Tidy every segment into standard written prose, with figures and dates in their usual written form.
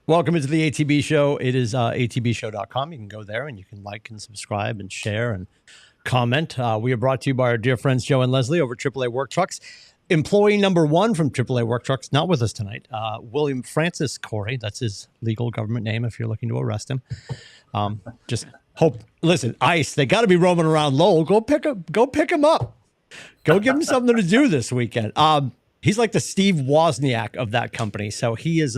Welcome into the ATB show. It is atbshow.com. You can go there and you can like and subscribe and share and comment. We are brought to you by our dear friends Joe and Leslie over AAA Work Trucks. Employee number one from AAA Work Trucks, not with us tonight. William Francis Corey. That's his legal government name if you're looking to arrest him. Just hope. Listen, ICE. They got to be roaming around Lowell. Go pick him up. Go give him something to do this weekend. He's like the Steve Wozniak of that company. So he is.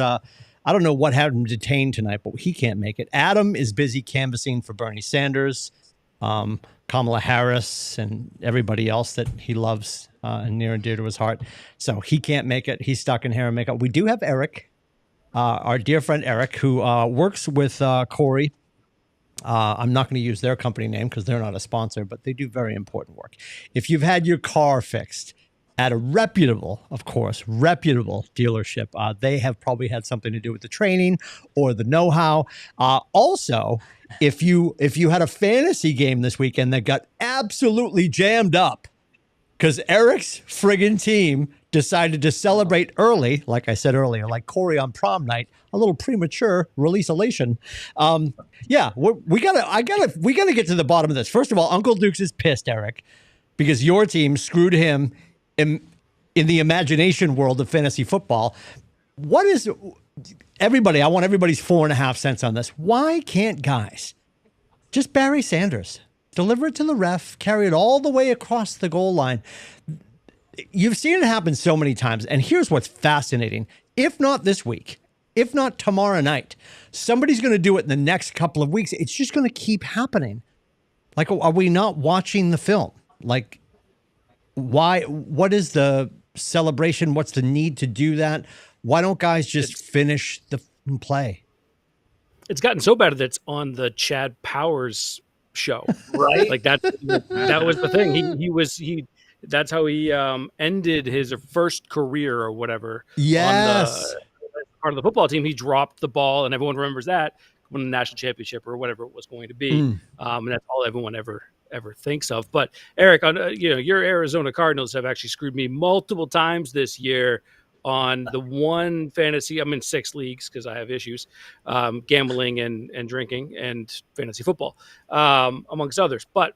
I don't know what had him detained tonight, but he can't make it. Adam is busy canvassing for Bernie Sanders, Kamala Harris, and everybody else that he loves and near and dear to his heart. So he can't make it. He's stuck in hair and makeup. We do have Erick, our dear friend Erick, who works with Corey. I'm not going to use their company name because they're not a sponsor, but they do very important work. If you've had your car fixed at a reputable dealership, they have probably had something to do with the training or the know-how. Also, if you had a fantasy game this weekend that got absolutely jammed up because Erick's friggin' team decided to celebrate early, like I said earlier, like Corey on prom night, a little premature release elation. We gotta get to the bottom of this. First of all, Uncle Dukes is pissed, Erick, because your team screwed him in the imagination world of fantasy football. What is everybody? I want everybody's 4.5 cents on this. Why can't guys just Barry Sanders deliver it to the ref, carry it all the way across the goal line? You've seen it happen so many times. And here's what's fascinating. If not this week, if not tomorrow night, somebody's going to do it in the next couple of weeks. It's just going to keep happening. Like, are we not watching the film? Like, why? What is the celebration? What's the need to do that? Why don't guys just finish the play? It's gotten so bad that it's on the Chad Powers show, right? Like that was the thing. That's how he ended his first career or whatever. Yes. On the part of the football team, he dropped the ball, and everyone remembers that when the national championship or whatever it was going to be. And that's all everyone ever thinks of. But Erick, your Arizona Cardinals have actually screwed me multiple times this year on the one fantasy. I'm in 6 leagues because I have issues, gambling and drinking and fantasy football, amongst others. But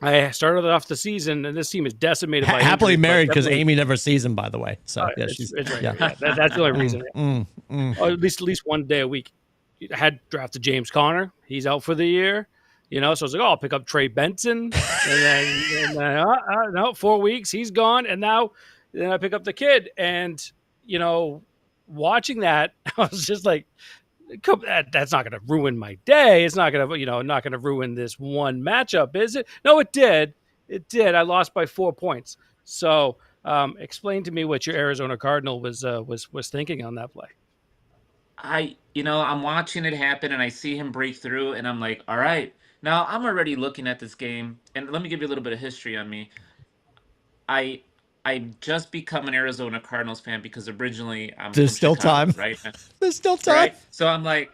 I started off the season, and this team is decimated by happily injuries, married because Amy never sees him, by the way. So it's right. Yeah. That's the only reason. Or at least one day a week. I had drafted James Conner. He's out for the year. So I was like, I'll pick up Trey Benson. And then 4 weeks, he's gone. And now then I pick up the kid. And, watching that, I was just like, that's not going to ruin my day. It's not going to ruin this one matchup, is it? No, it did. It did. I lost by 4 points. So explain to me what your Arizona Cardinal was thinking on that play. I'm watching it happen and I see him break through and I'm like, all right. Now I'm already looking at this game, and let me give you a little bit of history on me. I just become an Arizona Cardinals fan because originally I'm There's from still Chicago, time. right? There's still time. Right? So I'm like,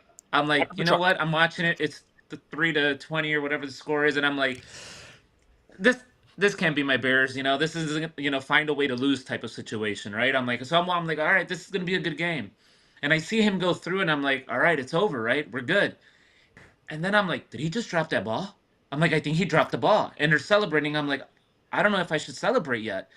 you know what? I'm watching it. It's the 3-20 or whatever the score is, and I'm like, this can't be my Bears. This is find a way to lose type of situation, right? I'm like, all right, this is gonna be a good game. And I see him go through, and I'm like, all right, it's over, right? We're good. And then I'm like, did he just drop that ball? I'm like, I think he dropped the ball. And they're celebrating. I'm like, I don't know if I should celebrate yet.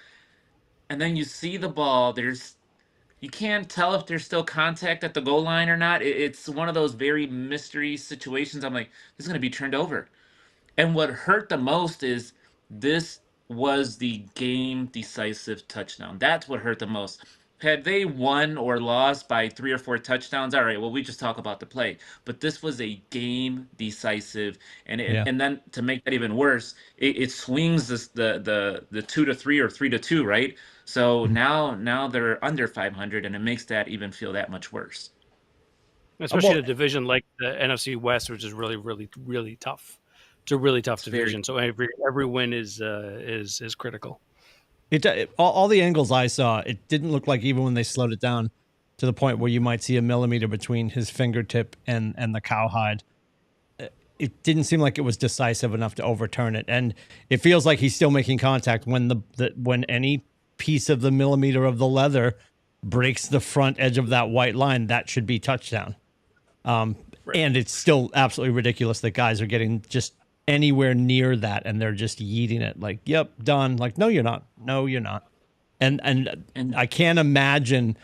And then you see the ball. You can't tell if there's still contact at the goal line or not. It's one of those very mystery situations. I'm like, this is going to be turned over. And what hurt the most is this was the game decisive touchdown. That's what hurt the most. Had they won or lost by 3 or 4 touchdowns, all right, well, we just talk about the play. But this was a game decisive, and then to make that even worse, it swings the 2-3 or 3-2, right? So now they're under 500, and it makes that even feel that much worse. Especially in a division like the NFC West, which is really, really, really tough. It's a really tough division, so every win is critical. All the angles I saw, it didn't look like, even when they slowed it down to the point where you might see a millimeter between his fingertip and the cowhide, it didn't seem like it was decisive enough to overturn it. And it feels like he's still making contact when any piece of the millimeter of the leather breaks the front edge of that white line. That should be touchdown. And it's still absolutely ridiculous that guys are getting just anywhere near that and they're just yeeting it like, yep, done. Like, no, you're not. No, you're not. And I can't imagine,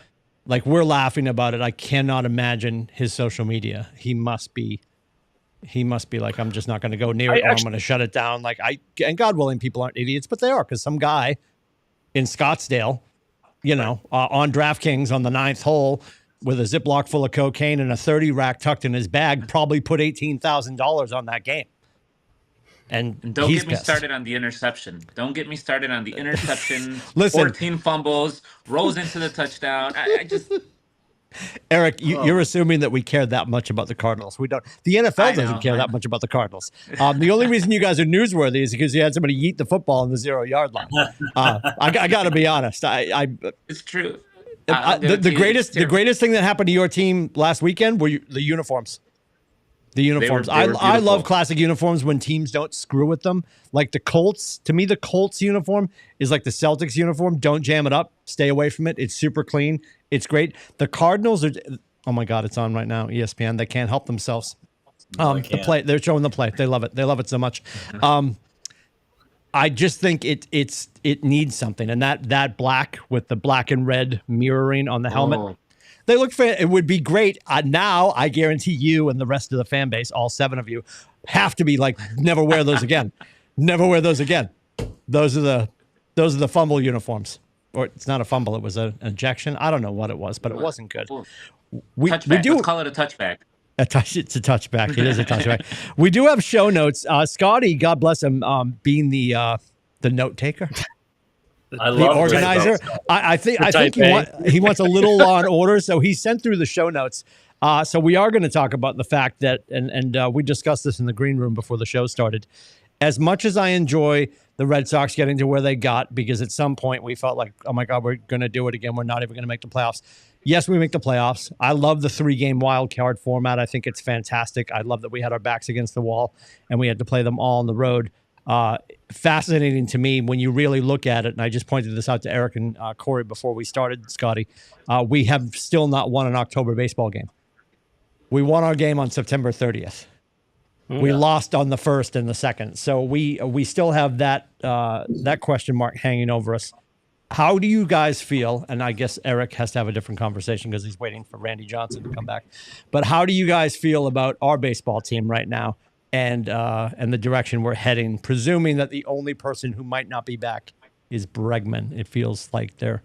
like, we're laughing about it. I cannot imagine his social media. He must be like, I'm just not going to go near it, or I'm going to shut it down. Like, and God willing, people aren't idiots, but they are, because some guy in Scottsdale, on DraftKings on the 9th hole with a Ziploc full of cocaine and a 30 rack tucked in his bag probably put $18,000 on that game. And don't get me started on the interception. Don't get me started on the interception. Listen, 14 fumbles, rolls into the touchdown. I just... Eric, you're assuming that we care that much about the Cardinals. We don't. The NFL doesn't care that much about the Cardinals. The only reason you guys are newsworthy is because you had somebody yeet the football on the 0-yard line. I got to be honest. It's true. The greatest thing that happened to your team last weekend were the uniforms. The uniforms. They were I love classic uniforms when teams don't screw with them. Like the Colts, to me, the Colts uniform is like the Celtics uniform. Don't jam it up. Stay away from it. It's super clean. It's great. The Cardinals are, oh my God, it's on right now. ESPN. They can't help themselves. The play, they're showing the play. They love it. They love it so much. I just think it needs something. And that black with the black and red mirroring on the helmet. They look fair. It would be great. Now, I guarantee you and the rest of the fan base, all 7 of you, have to be like, never wear those again. Never wear those again. Those are the fumble uniforms. Or it's not a fumble. It was an ejection. I don't know what it was, but it wasn't good. We do. Let's call it a touchback. It's a touchback. It is a touchback. We do have show notes. Scotty, God bless him, being the note taker. I love the organizer. I think he wants a little Law and Order, so he sent through the show notes. So we are going to talk about the fact that, and we discussed this in the green room before the show started. As much as I enjoy the Red Sox getting to where they got, because at some point we felt like, oh my God, we're going to do it again. We're not even going to make the playoffs. Yes, we make the playoffs. I love the 3-game wild card format. I think it's fantastic. I love that we had our backs against the wall and we had to play them all on the road. Fascinating to me when you really look at it, and I just pointed this out to Eric and Corey before we started, Scotty. We have still not won an October baseball game. We won our game on September 30th. We lost on the 1st and the 2nd. So we still have that question mark hanging over us. How do you guys feel? And I guess Eric has to have a different conversation because he's waiting for Randy Johnson to come back. But how do you guys feel about our baseball team right now? And the direction we're heading, presuming that the only person who might not be back is Bregman. It feels like they're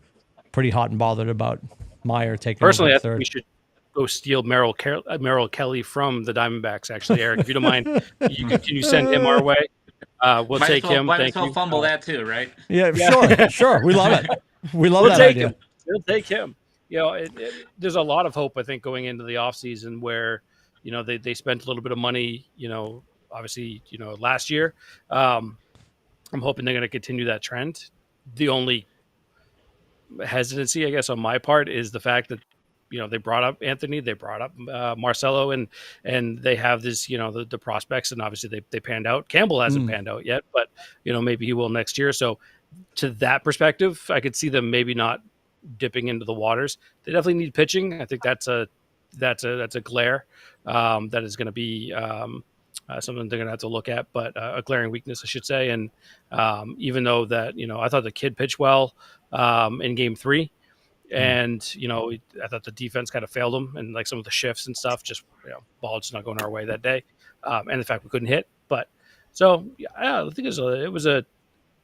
pretty hot and bothered about Meyer taking Personally, over I think we should go steal Merrill Kelly from the Diamondbacks, actually, Eric. If you don't mind, can you send him our way? We'll take him. Might as well fumble that too, right? Yeah, sure. We love it. We'll that take idea. Him. We'll take him. There's a lot of hope, I think, going into the offseason where they spent a little bit of money, obviously, last year. I'm hoping they're going to continue that trend. The only hesitancy, I guess, on my part is the fact that, they brought up Anthony, they brought up Marcelo, and they have this, the prospects, and obviously they panned out. Campbell hasn't panned out yet, but, maybe he will next year. So to that perspective, I could see them maybe not dipping into the waters. They definitely need pitching. I think that's a glare that is going to be something they're going to have to look at, but a glaring weakness, I should say. And even though that, I thought the kid pitched well in game 3, and I thought the defense kind of failed them, and like some of the shifts and stuff, just ball just not going our way that day, and the fact we couldn't hit. But so I think it was a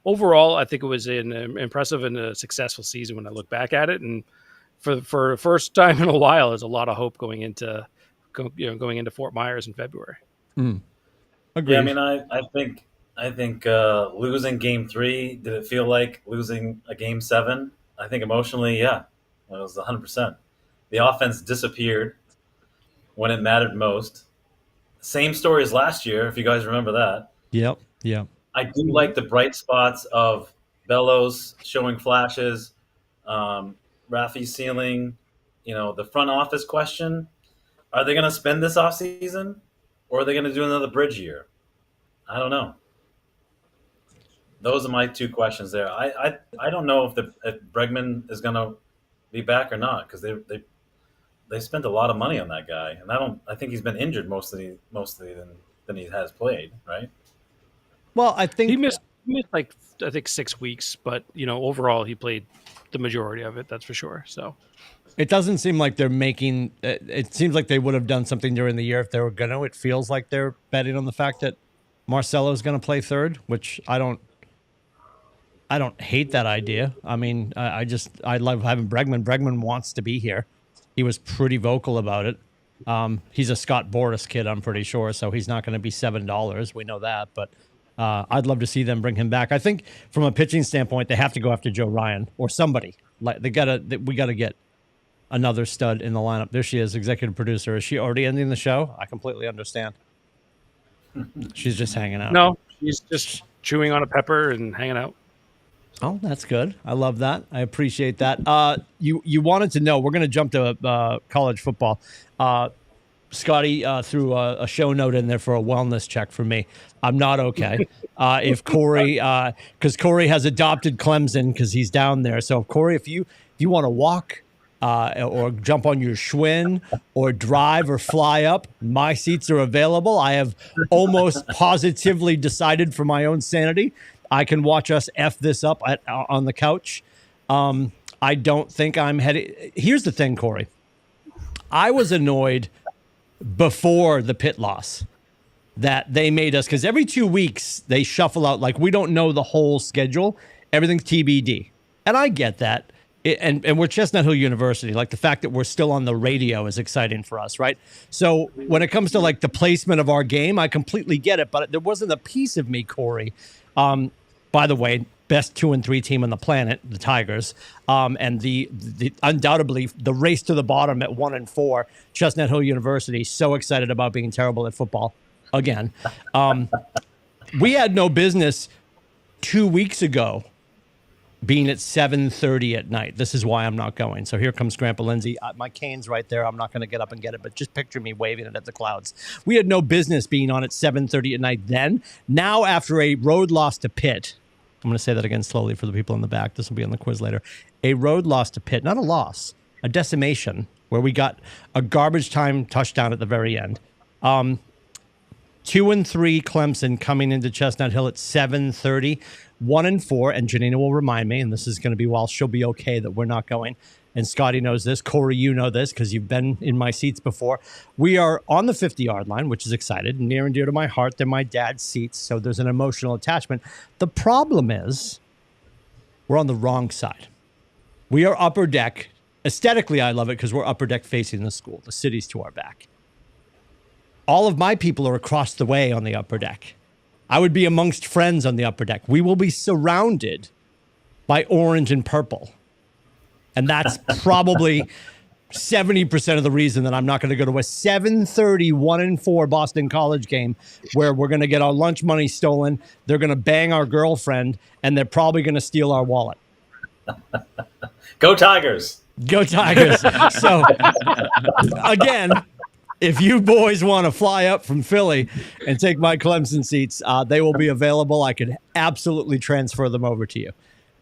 overall, I think it was an impressive and a successful season when I look back at it. And for the first time in a while, there's a lot of hope going into Fort Myers in February. Agreed. Yeah, I mean, I think losing game 3, did it feel like losing a game 7? I think emotionally, yeah, it was 100%. The offense disappeared when it mattered most. Same story as last year, if you guys remember that. Yep. I do like the bright spots of Bellows showing flashes, Rafi ceiling, the front office question. Are they going to spend this offseason, or are they going to do another bridge year? I don't know. Those are my 2 questions there. I don't know if Bregman is going to be back or not, because they spent a lot of money on that guy, and I think he's been injured mostly than he has played, right? Well, I think He missed like I think 6 weeks, but overall he played the majority of it. That's for sure. So it doesn't seem like they're making. It seems like they would have done something during the year if they were going to. It feels like they're betting on the fact that Marcelo is going to play third, which I don't hate that idea. I mean, I love having Bregman. Bregman wants to be here. He was pretty vocal about it. He's a Scott Boras kid, I'm pretty sure, so he's not going to be $7. We know that, but I'd love to see them bring him back. I think from a pitching standpoint, they have to go after Joe Ryan or somebody. Like we got to get another stud in the lineup. There she is, executive producer. Is she already ending the show? I completely understand. She's just hanging out. no, he's just chewing on a pepper and hanging out. Oh, that's good. I love that. I appreciate that. You wanted to know. We're going to jump to college football. Scotty threw a show note in there for a wellness check for me. I'm not okay. If Corey, because Corey has adopted Clemson because he's down there. So, Corey, if you want to walk or jump on your Schwinn or drive or fly up, my seats are available. I have almost positively decided for my own sanity I can watch us F this up on the couch. I don't think I'm headed. Here's the thing, Corey. I was annoyed before the pit loss that they made us, because every 2 weeks they shuffle out, like we don't know the whole schedule. Everything's TBD. And I get that. And we're Chestnut Hill University. Like the fact that we're still on the radio is exciting for us, right? So when it comes to like the placement of our game, I completely get it. But there wasn't a piece of me, Corey. By the way, best 2 and 3 team on the planet, the Tigers, and the undoubtedly the race to the bottom at 1 and 4, Chestnut Hill University. So excited about being terrible at football again. We had no business 2 weeks ago being at 7:30 at night. This is why I'm not going. So here comes Grandpa Lindsay. My cane's right there. I'm not going to get up and get it, but just picture me waving it at the clouds. We had no business being on at 7:30 at night then. Now, after a road loss to Pitt, I'm going to say that again slowly for the people in the back. This will be on the quiz later. A road loss to Pitt, not a loss, a decimation, where we got a garbage time touchdown at the very end. 2 and 3 Clemson coming into Chestnut Hill at 7:30. 1 and 4, and Janina will remind me, and this is going to be while she'll be okay that we're not going. And Scotty knows this. Corey, you know this because you've been in my seats before. We are on the 50-yard line, which is excited, near and dear to my heart. They're my dad's seats, so there's an emotional attachment. The problem is we're on the wrong side. We are upper deck. Aesthetically, I love it because we're upper deck facing the school. The city's to our back. All of my people are across the way on the upper deck. I would be amongst friends on the upper deck. We will be surrounded by orange and purple. And that's probably 70% of the reason that I'm not going to go to a 7:30 1 and 4 Boston College game where we're going to get our lunch money stolen. They're going to bang our girlfriend, and they're probably going to steal our wallet. Go Tigers. Go Tigers. So, again, if you boys want to fly up from Philly and take my Clemson seats, they will be available. I could absolutely transfer them over to you.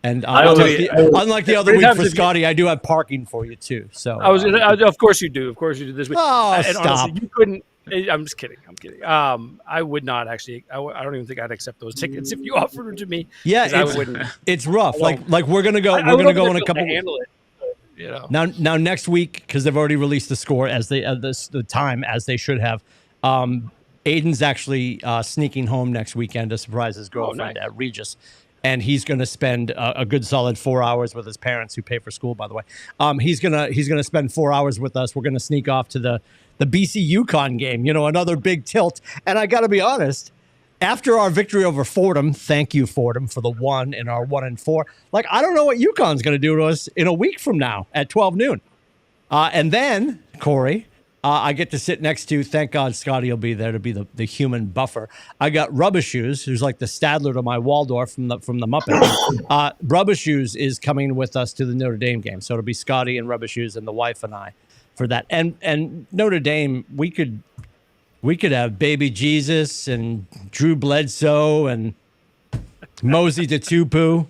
And unlike the other week for Scotty, I do have parking for you too. So of course you do. Of course you do this week. Oh, and stop! Honestly, you couldn't. I'm just kidding. I'm kidding. I would not actually. I don't even think I'd accept those tickets if you offered them to me. Yeah, I wouldn't. It's rough. Like we're gonna go. We're gonna go in a couple. Handle it. You know. Now next week, because they've already released the score as they the time as they should have. Aiden's actually sneaking home next weekend to surprise his girlfriend at Regis, and he's going to spend a good solid 4 hours with his parents, who pay for school, by the way. He's gonna spend 4 hours with us. We're gonna sneak off to the BC UConn game. You know, another big tilt. And I got to be honest. After our victory over Fordham, thank you, Fordham, for the 1 in our 1 and 4. Like, I don't know what UConn's going to do to us in a week from now at 12 noon. And then, Corey, I get to sit next to, thank God Scotty will be there to be the human buffer. I got Rubber Shoes, who's like the Stadler to my Waldorf from the Muppets. Rubber Shoes is coming with us to the Notre Dame game. So it'll be Scotty and Rubber Shoes and the wife and I for that. And Notre Dame, we could have Baby Jesus and Drew Bledsoe and Mosey Tupu.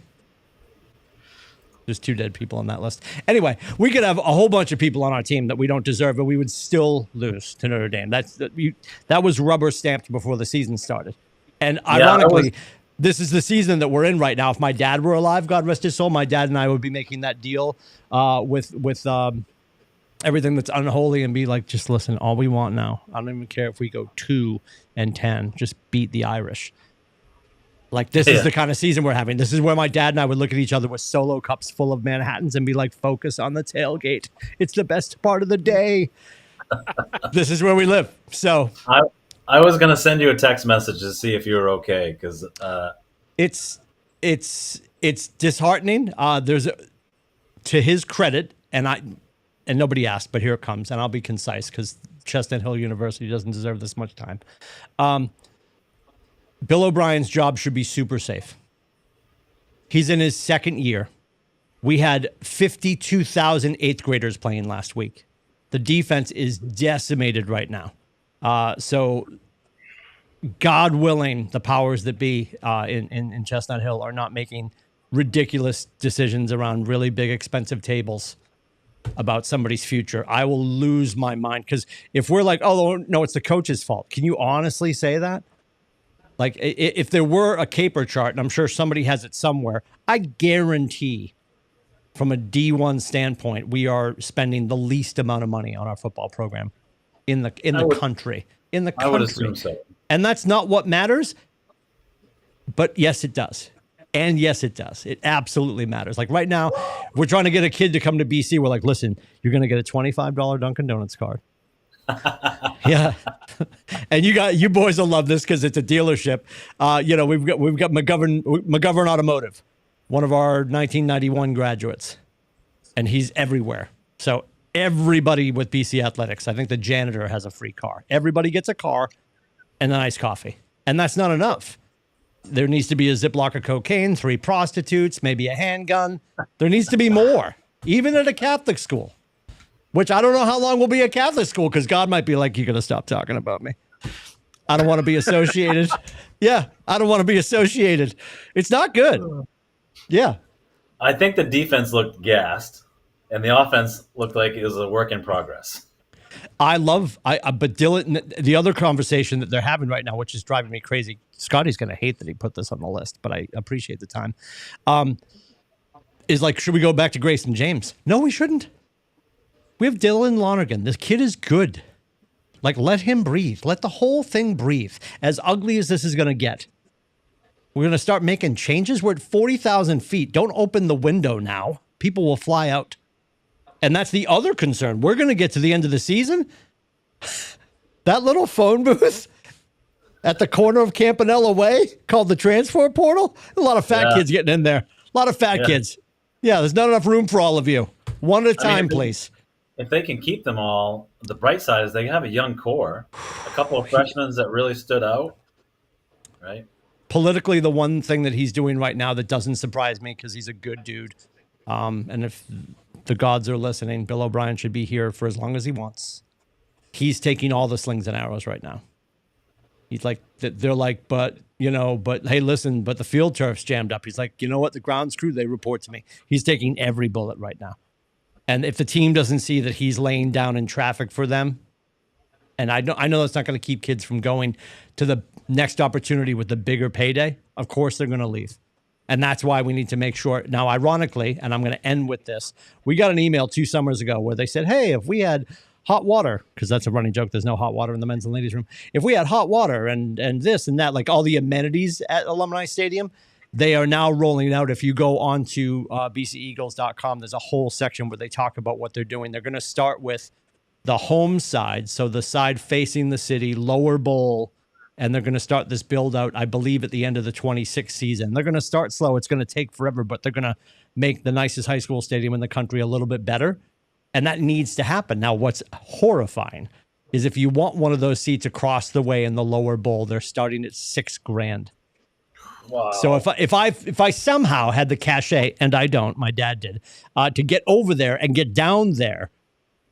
There's 2 dead people on that list. Anyway, we could have a whole bunch of people on our team that we don't deserve, but we would still lose to Notre Dame. That was rubber stamped before the season started. And ironically, this is the season that we're in right now. If my dad were alive, God rest his soul, my dad and I would be making that deal with everything that's unholy and be like, just listen, all we want now, I don't even care if we go 2-10, just beat the Irish. Like, this is the kind of season we're having. This is where my dad and I would look at each other with solo cups full of Manhattans and be like, focus on the tailgate. It's the best part of the day. This is where we live. So I was going to send you a text message to see if you were okay. Cause it's disheartening. To his credit, and nobody asked, but here it comes, and I'll be concise because Chestnut Hill University doesn't deserve this much time. Bill O'Brien's job should be super safe. He's in his 2nd year. We had 52,000 8th graders playing last week. The defense is decimated right now. So God willing, the powers that be in Chestnut Hill are not making ridiculous decisions around really big, expensive tables about somebody's future. I will lose my mind, because if we're like, oh, no, it's the coach's fault. Can you honestly say that? Like, if there were a caper chart, and I'm sure somebody has it somewhere, I guarantee from a D1 standpoint, we are spending the least amount of money on our football program in the country. I would assume so. And that's not what matters. But yes, it does. And yes, it does. It absolutely matters. Like right now, we're trying to get a kid to come to BC. We're like, listen, you're going to get a $25 Dunkin' Donuts card. Yeah. And you boys will love this because it's a dealership. We've got McGovern Automotive, one of our 1991 graduates, and he's everywhere. So everybody with BC Athletics, I think the janitor has a free car. Everybody gets a car and an iced coffee. And that's not enough. There needs to be a Ziploc of cocaine, 3 prostitutes, maybe a handgun. There needs to be more, even at a Catholic school. Which I don't know how long we'll be a Catholic school, because God might be like, you're going to stop talking about me. I don't want to be associated. Yeah, I don't want to be associated. It's not good. Yeah. I think the defense looked gassed, and the offense looked like it was a work in progress. But Dylan, the other conversation that they're having right now, which is driving me crazy, Scotty's going to hate that he put this on the list, but I appreciate the time, is like, should we go back to Grayson James? No, we shouldn't. We have Dylan Lonergan. This kid is good. Like, let him breathe. Let the whole thing breathe. As ugly as this is going to get, we're going to start making changes. We're at 40,000 feet. Don't open the window now. People will fly out. And that's the other concern. We're going to get to the end of the season. That little phone booth at the corner of Campanella Way called the transport portal. A lot of fat kids getting in there. A lot of fat kids. Yeah, there's not enough room for all of you. One at a time, please. If they can keep them all, the bright side is they have a young core, a couple of freshmen that really stood out, right? Politically, the one thing that he's doing right now that doesn't surprise me, because he's a good dude. And if the gods are listening, Bill O'Brien should be here for as long as he wants. He's taking all the slings and arrows right now. He's like, they're like, but hey, listen, but the field turf's jammed up. He's like, you know what? The grounds crew, they report to me. He's taking every bullet right now. And if the team doesn't see that he's laying down in traffic for them, and I know that's not going to keep kids from going to the next opportunity with the bigger payday, of course they're going to leave. And that's why we need to make sure. Now, ironically, and I'm going to end with this, we got an email 2 summers ago where they said, hey, if we had hot water, because that's a running joke, there's no hot water in the men's and ladies room. If we had hot water and this and that, like all the amenities at Alumni Stadium, they are now rolling out. If you go on to bceagles.com, there's a whole section where they talk about what they're doing. They're going to start with the home side, so the side facing the city, lower bowl, and they're going to start this build out, I believe, at the end of the 26th season. They're going to start slow. It's going to take forever, but they're going to make the nicest high school stadium in the country a little bit better, and that needs to happen. Now, what's horrifying is if you want one of those seats across the way in the lower bowl, they're starting at $6,000. Wow. So if I somehow had the cachet, and I don't, my dad did, to get over there and get down there,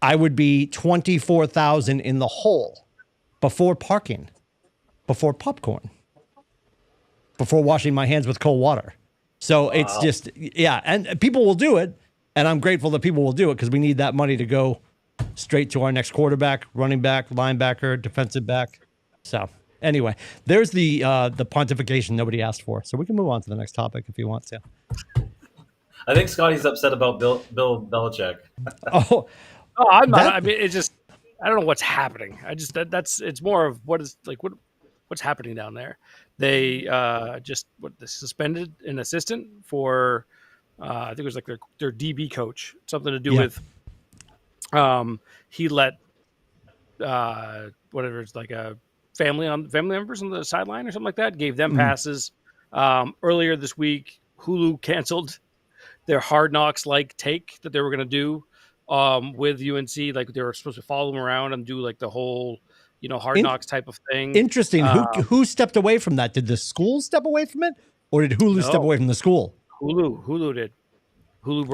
I would be 24,000 in the hole before parking, before popcorn, before washing my hands with cold water. So it's just, yeah. And people will do it. And I'm grateful that people will do it because we need that money to go straight to our next quarterback, running back, linebacker, defensive back. So anyway, there's the pontification nobody asked for. So we can move on to the next topic if you want to. I think Scotty's upset about Bill Belichick. Oh, I'm not. I mean, it's just I don't know what's happening. I just that's it's more of what's happening down there. They they suspended an assistant for I think it was like their DB coach, something to do with he let whatever it's like a family members on the sideline or something like that, gave them passes. Earlier this week, Hulu canceled their Hard Knocks like take that they were going to do with UNC. Like they were supposed to follow them around and do like the whole Hard Knocks type of thing. Interesting. Who stepped away from that? Did the school step away from it, or did Hulu step away from the school? Hulu did.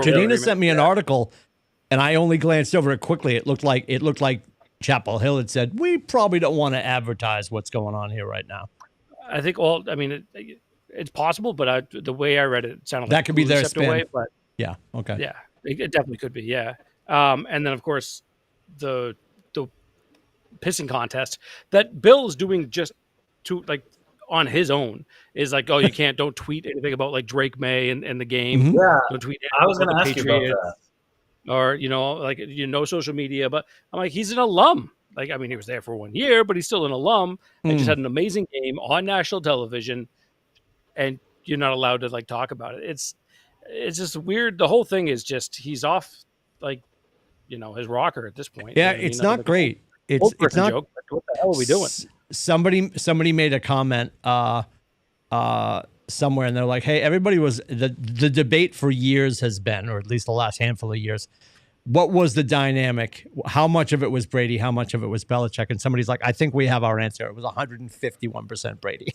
Janina sent me an article, and I only glanced over it quickly. It looked like Chapel Hill had said, we probably don't want to advertise what's going on here right now. I think it's possible, but the way I read it, it sounded that like could be their stepped spin. away, but yeah, okay, yeah, it definitely could be, yeah. And then of course the pissing contest that Bill is doing just to like on his own is like, oh, don't tweet anything about like Drake May and the game. Mm-hmm. Yeah, don't tweet. I was going to ask you about that. Or social media, but I'm like, he's an alum. Like, I mean, he was there for 1 year, but he's still an alum and just had an amazing game on national television, and you're not allowed to like talk about it. It's just weird. The whole thing is just he's off, like, his rocker at this point. Yeah, it's not great. It's not. Joke, what the hell are we doing? Somebody made a comment somewhere, and they're like, hey, everybody was the debate for years has been, or at least the last handful of years, what was the dynamic? How much of it was Brady? How much of it was Belichick? And somebody's like, I think we have our answer. It was 151% Brady.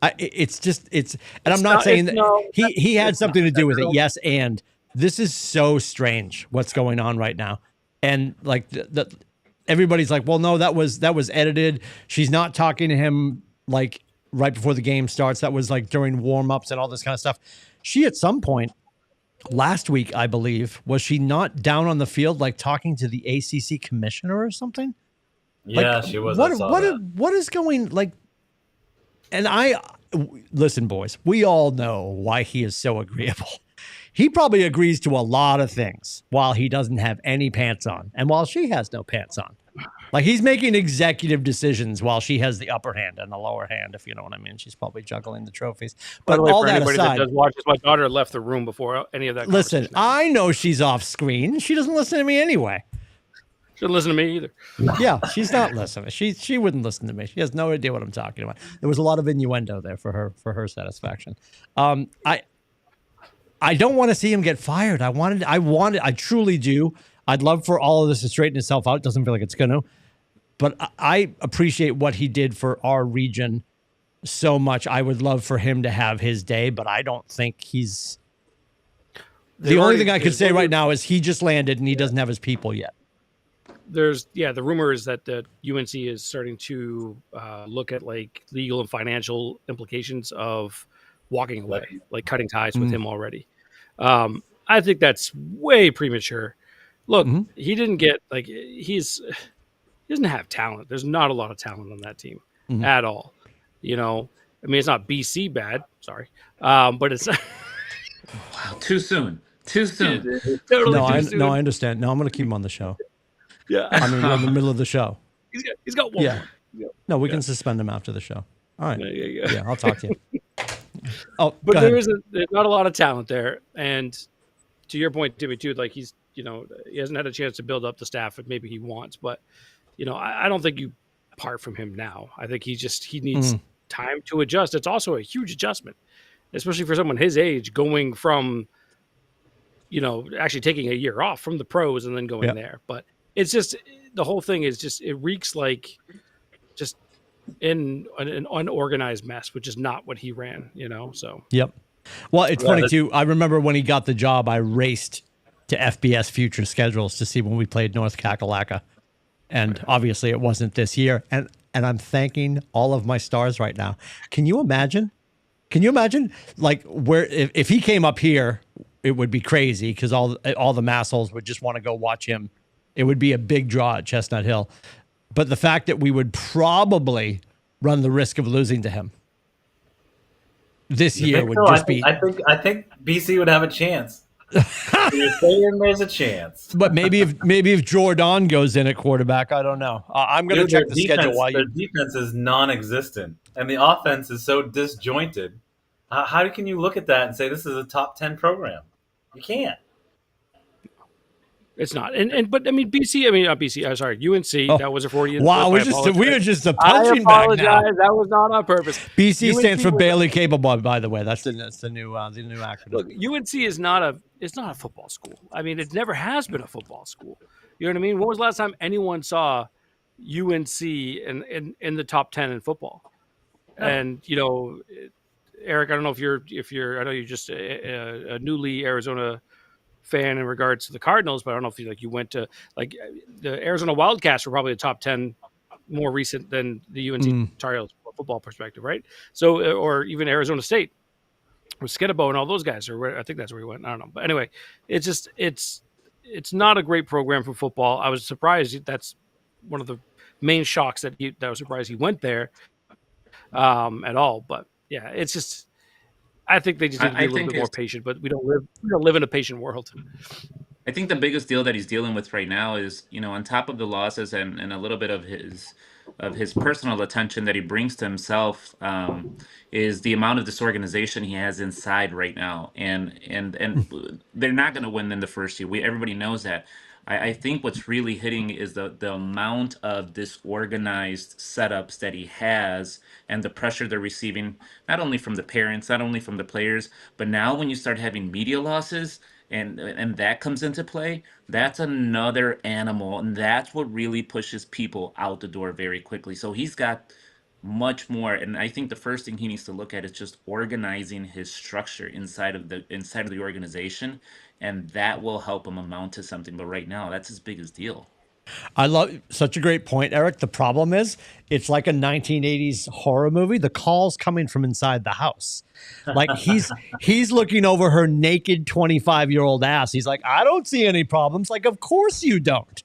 And I'm not saying that he had something to do with it. Yes. And this is so strange what's going on right now. And like everybody's like, well, no, that was edited. She's not talking to him like right before the game starts. That was like during warm-ups and all this kind of stuff. She at some point last week, I believe, was she not down on the field like talking to the ACC commissioner or something? Yeah, like, she was. What is going like? And listen, boys, we all know why he is so agreeable. He probably agrees to a lot of things while he doesn't have any pants on, and while she has no pants on. Like he's making executive decisions while she has the upper hand and the lower hand, if you know what I mean. She's probably juggling the trophies. But way, all for that anybody aside, that does watch this, my daughter left the room before any of that. Listen, I know she's off screen. She doesn't listen to me anyway. She doesn't listen to me either. Yeah, she's not listening. She wouldn't listen to me. She has no idea what I'm talking about. There was a lot of innuendo there for her satisfaction. I don't want to see him get fired. I truly do. I'd love for all of this to straighten itself out. It doesn't feel like it's going to. But I appreciate what he did for our region so much. I would love for him to have his day, but I don't think he's... The only thing I could say right now is he just landed and he doesn't have his people yet. The rumor is that the UNC is starting to look at like legal and financial implications of walking away, like cutting ties with him already. I think that's way premature. Look, he didn't get like he doesn't have talent. There's not a lot of talent on that team at all. I mean, it's not BC bad. Sorry, but it's wow, too soon. Totally no, I understand. No, I'm going to keep him on the show. Yeah, I mean, we're in the middle of the show. He's got one. Yeah. No, we can suspend him after the show. All right. Yeah, I'll talk to you. Oh, but there's not a lot of talent there, and to your point, Timmy, too. Like he hasn't had a chance to build up the staff that maybe he wants, but I don't think you part from him now. I think he needs time to adjust. It's also a huge adjustment, especially for someone his age, going from actually taking a year off from the pros and then going there. But it's just the whole thing is just it reeks like just in an unorganized mess, which is not what he ran. So yep. Well, it's funny too. I remember when he got the job, I raced to FBS future schedules to see when we played North Kakalaka. And obviously it wasn't this year. And I'm thanking all of my stars right now. Can you imagine Can you imagine like where if he came up here, it would be crazy because all the massholes would just want to go watch him. It would be a big draw at Chestnut Hill. But the fact that we would probably run the risk of losing to him this year would just be. I think BC would have a chance. You're saying there's a chance. But maybe if Jordan goes in at quarterback, I don't know. I'm going to check the schedule while their defense is non-existent, and the offense is so disjointed. How can you look at that and say this is a top 10 program? You can't. It's not. But I mean, BC. I mean, not BC. I'm sorry, UNC. Oh. That was a 40. Wow, we are just a punching bag now. That was not on purpose. BC UNC stands for barely capable. By the way, that's the new acronym. Look, UNC is not a football school. I mean, it never has been a football school. You know what I mean? When was the last time anyone saw UNC in the top 10 in football? Oh. And Eric, I don't know if you're. I know you're just a newly Arizona fan in regards to the Cardinals, but I don't know if you went to the Arizona Wildcats were probably the top 10 more recent than the UNC Tar Heels football perspective, right? So, or even Arizona State with Skidabo and all those guys, or I think that's where he went. I don't know, but anyway, it's not a great program for football. I was surprised. That's one of the main shocks that I was surprised he went there at all. But yeah, it's just. I think they just need to be a little bit more patient, but we don't live in a patient world. I think the biggest deal that he's dealing with right now is, on top of the losses and a little bit of his personal attention that he brings to himself, is the amount of disorganization he has inside right now. And they're not going to win in the first year. Everybody knows that. I think what's really hitting is the amount of disorganized setups that he has and the pressure they're receiving, not only from the parents, not only from the players, but now when you start having media losses and that comes into play, that's another animal. And that's what really pushes people out the door very quickly. So he's got much more. And I think the first thing he needs to look at is just organizing his structure inside of the organization. And that will help him amount to something. But right now, that's his biggest deal. I love such a great point, Eric. The problem is it's like a 1980s horror movie. The call's coming from inside the house. Like he's looking over her naked 25-year-old ass. He's like, I don't see any problems. Like, of course you don't.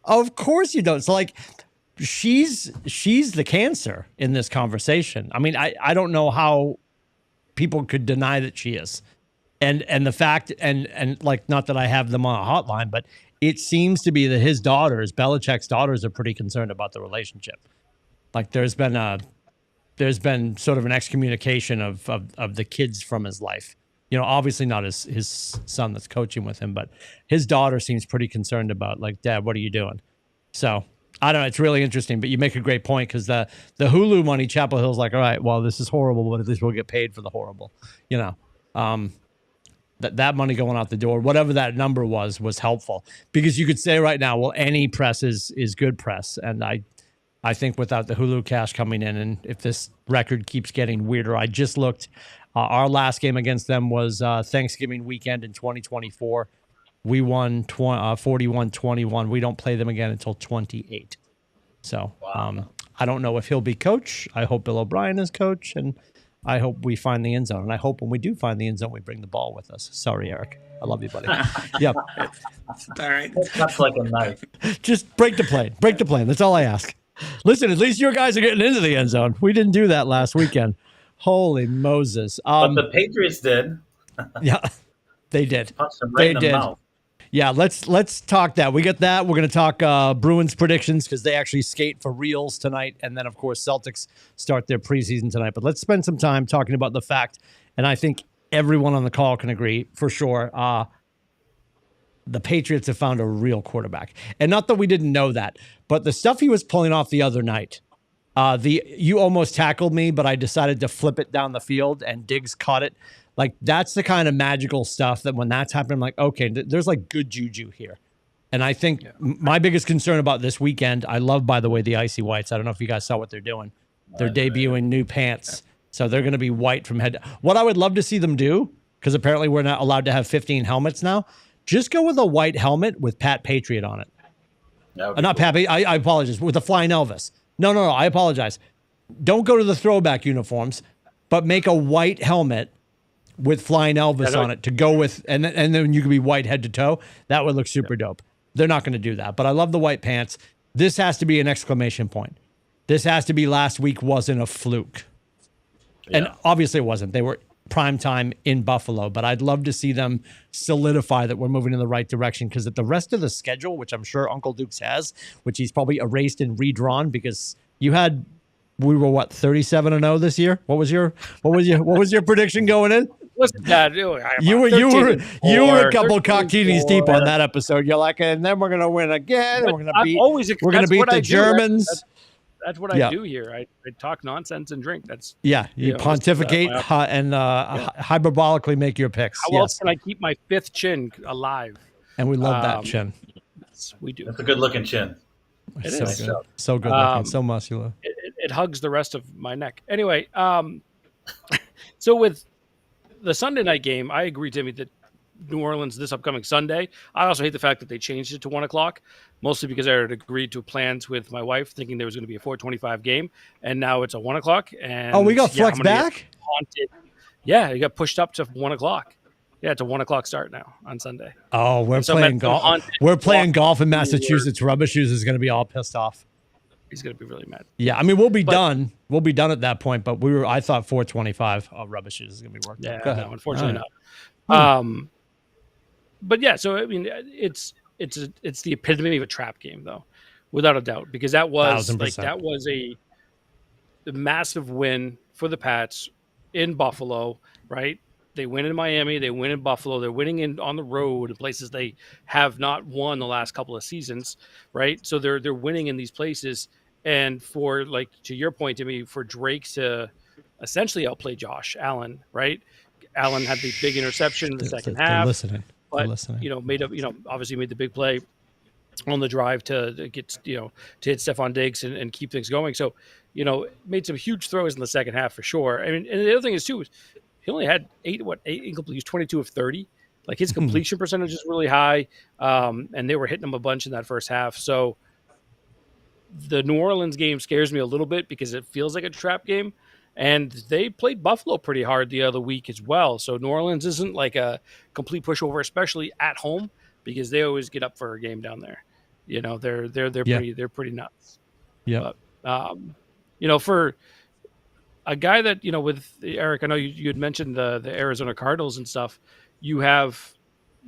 Of course you don't. So like she's the cancer in this conversation. I mean, I don't know how people could deny that she is. And the fact and like, not that I have them on a hotline, but it seems to be that his daughters, Belichick's daughters, are pretty concerned about the relationship. Like there's been sort of an excommunication of the kids from his life. Obviously not his son that's coaching with him, but his daughter seems pretty concerned about like, Dad, what are you doing? So I don't know. It's really interesting, but you make a great point because the Hulu money, Chapel Hill's like, all right, well, this is horrible, but at least we'll get paid for the horrible, That money going out the door, whatever that number was helpful because you could say right now, well, any press is good press. And I think without the Hulu cash coming in, and if this record keeps getting weirder, I just looked, our last game against them was Thanksgiving weekend in 2024. We won 41-21. We don't play them again until 28. So wow. I don't know if he'll be coach. I hope Bill O'Brien is coach, and I hope we find the end zone. And I hope when we do find the end zone, we bring the ball with us. Sorry, Eric. I love you, buddy. Yep. All right. That's like a knife. Just break the plane. Break the plane. That's all I ask. Listen, at least your guys are getting into the end zone. We didn't do that last weekend. Holy Moses. But the Patriots did. Yeah, they did. Punched them right in the mouth. Yeah, let's talk that. We get that. We're going to talk Bruins predictions because they actually skate for reals tonight. And then, of course, Celtics start their preseason tonight. But let's spend some time talking about the fact, and I think everyone on the call can agree for sure, the Patriots have found a real quarterback. And not that we didn't know that, but the stuff he was pulling off the other night, you almost tackled me, but I decided to flip it down the field and Diggs caught it. Like, that's the kind of magical stuff that when that's happening, I'm like, okay, there's like good juju here. And I think my biggest concern about this weekend, I love, by the way, the Icy Whites. I don't know if you guys saw what they're doing. They're debuting new pants. So they're going to be white from head to... What I would love to see them do, because apparently we're not allowed to have 15 helmets now, just go with a white helmet with Pat Patriot on it. Not cool. Pat, I apologize, with the Flying Elvis. No, I apologize. Don't go to the throwback uniforms. but make a white helmet with Flying Elvis on it to go with, and then you could be white head to toe. That would look super dope. They're not going to do that, but I love the white pants. This has to be an exclamation point. This has to be last week wasn't a fluke. Yeah. And obviously it wasn't. They were prime time in Buffalo, but I'd love to see them solidify that we're moving in the right direction, because at the rest of the schedule, which I'm sure Uncle Dukes has, which he's probably erased and redrawn, because we were what, 37-0 this year? What was your prediction going in? Listen, Dad, you were a couple cocktinies deep on that episode. You're like, and then we're gonna win again. And we're gonna beat the Germans. That's what I do here. I talk nonsense and drink. That's you pontificate and hyperbolically make your picks. How else can I keep my fifth chin alive? And we love that chin. We do. That's a good looking chin. It so is. Good. So good looking, so muscular. It hugs the rest of my neck. Anyway, so with the Sunday night game, I agree, Timmy, that New Orleans this upcoming Sunday. I also hate the fact that they changed it to 1:00, mostly because I had agreed to plans with my wife, thinking there was going to be a 4:25 game, and now it's a 1:00. And we got flexed back. Yeah, it got pushed up to 1:00. Yeah, it's a 1:00 start now on Sunday. Oh, we're playing golf. We're playing golf in Massachusetts. Rubber Shoes is going to be all pissed off. He's going to be really mad. Yeah, I mean, we'll be done. We'll be done at that point. But I thought 4:25 Rubber Shoes is going to be worked. Yeah, no, unfortunately not. But yeah, so I mean, it's the epitome of a trap game, though, without a doubt, because that was 1,000%. A massive win for the Pats in Buffalo, right? They win in Miami, they win in Buffalo, they're winning on the road in places they have not won the last couple of seasons, right? So they're winning in these places, and for, like, to your point, Timmy, for Drake to essentially outplay Josh Allen, right? Allen had the big interception in the second half. But obviously made the big play on the drive to get to hit Stephon Diggs and keep things going. So made some huge throws in the second half for sure. I mean, and the other thing is too, he only had eight incomplete. He was 22 of 30. Like, his completion percentage is really high, and they were hitting him a bunch in that first half. So the New Orleans game scares me a little bit because it feels like a trap game. And they played Buffalo pretty hard the other week as well. So New Orleans isn't like a complete pushover, especially at home, because they always get up for a game down there. They're pretty nuts. Yeah. But for a guy that with Eric, I know you had mentioned the Arizona Cardinals and stuff. You have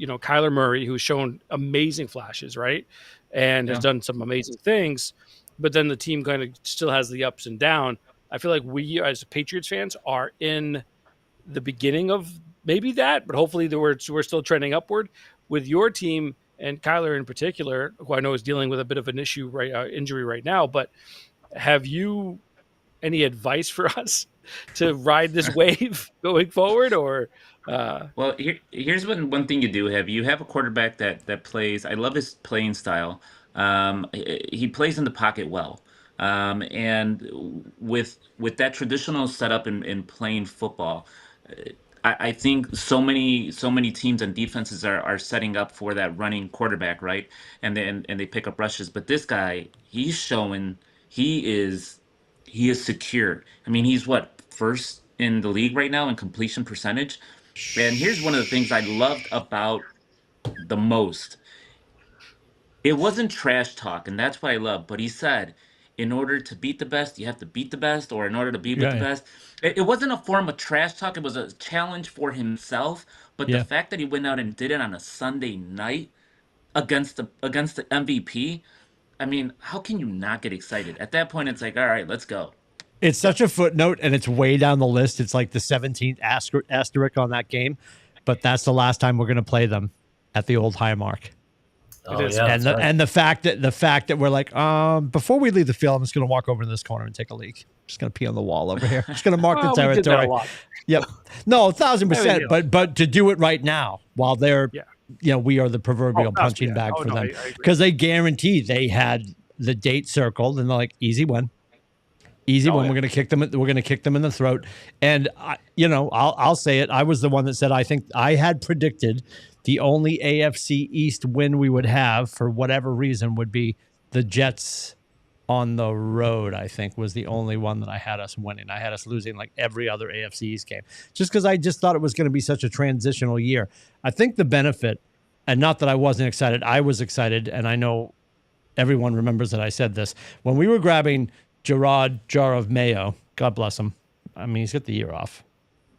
Kyler Murray, who's shown amazing flashes, right, and has done some amazing things. But then the team kind of still has the ups and downs. I feel like we, as Patriots fans, are in the beginning of maybe that, but hopefully we're still trending upward with your team and Kyler in particular, who I know is dealing with a bit of an injury right now. But have you any advice for us to ride this wave going forward, or? Well, here's one thing you do have. You have a quarterback that plays. I love his playing style. He plays in the pocket well. And with that traditional setup in playing football, I think so many teams and defenses are setting up for that running quarterback, right? And they pick up rushes. But this guy, he's showing he is secure. I mean, he's first in the league right now in completion percentage. And here's one of the things I loved about the most. It wasn't trash talk, and that's what I love. But he said, in order to beat the best, you have to beat the best, or in order to be with the best. It wasn't a form of trash talk. It was a challenge for himself. But the fact that he went out and did it on a Sunday night against the MVP, I mean, how can you not get excited? At that point, it's like, all right, let's go. It's such a footnote, and it's way down the list. It's like the 17th asterisk on that game. But that's the last time we're going to play them at the old Highmark. Oh, yeah, and the fact that we're like, before we leave the field, I'm just going to walk over to this corner and take a leak. Just going to pee on the wall over here. Just going to mark the territory. We did that a lot. Yep. No, 1,000%. But to do it right now, while they're, we are the proverbial punching bag for them, because they guaranteed they had the date circled, and they're like, easy win. Easy one. We're going to kick them. We're going to kick them in the throat. And I'll say it. I was the one that said I think I had predicted the only AFC East win we would have for whatever reason would be the Jets on the road, I think, was the only one that I had us winning. I had us losing like every other AFC East game, just because I just thought it was going to be such a transitional year. I think the benefit, and not that I wasn't excited, I was excited, and I know everyone remembers that I said this. When we were grabbing Gerard Jar of Mayo, God bless him. I mean, he's got the year off,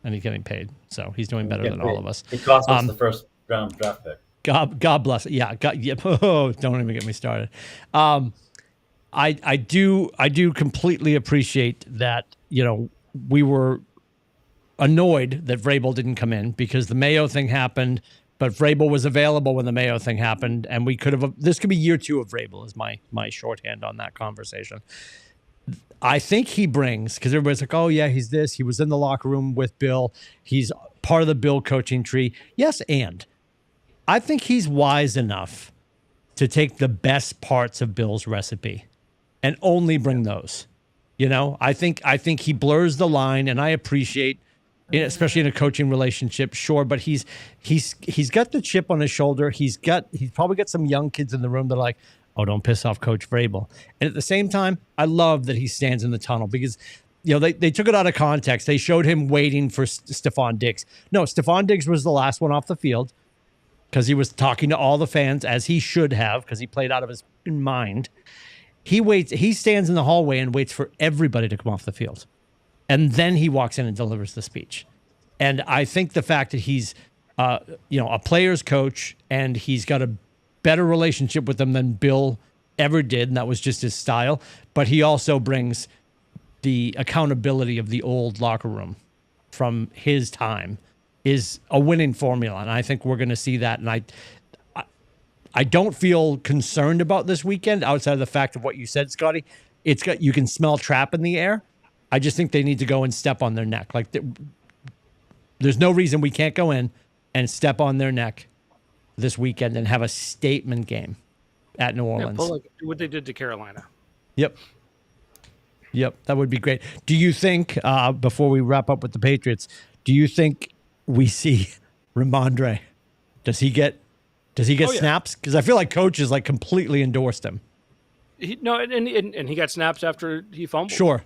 and he's getting paid, so he's doing better than all of us. He cost us the first round draft pick. God bless it. Yeah, oh, don't even get me started. I do completely appreciate that, we were annoyed that Vrabel didn't come in because the Mayo thing happened, but Vrabel was available when the Mayo thing happened, and this could be year 2 of Vrabel is my shorthand on that conversation. I think he brings, because everybody's like, oh yeah, he's this. He was in the locker room with Bill. He's part of the Bill coaching tree. Yes, and I think he's wise enough to take the best parts of Bill's recipe and only bring those. I think he blurs the line, and I appreciate, especially in a coaching relationship, sure, but he's got the chip on his shoulder. He's probably got some young kids in the room that are like, oh, don't piss off Coach Vrabel. And at the same time, I love that he stands in the tunnel because, they took it out of context. They showed him waiting for Stephon Diggs. No, Stephon Diggs was the last one off the field because he was talking to all the fans, as he should have, because he played out of his mind. He stands in the hallway and waits for everybody to come off the field. And then he walks in and delivers the speech. And I think the fact that he's, a player's coach and he's got a better relationship with them than Bill ever did, and that was just his style. But he also brings the accountability of the old locker room from his time is a winning formula. And I think we're going to see that. And I don't feel concerned about this weekend outside of the fact of what you said, Scotty. You can smell trap in the air. I just think they need to go and step on their neck. Like there's no reason we can't go in and step on their neck this weekend and have a statement game at New Orleans. Like what they did to Carolina. Yep, that would be great. Do you think, before we wrap up with the Patriots, do you think we see Ramondre? Does he get snaps? Because I feel like Coach has like completely endorsed him. And he got snaps after he fumbled. Sure.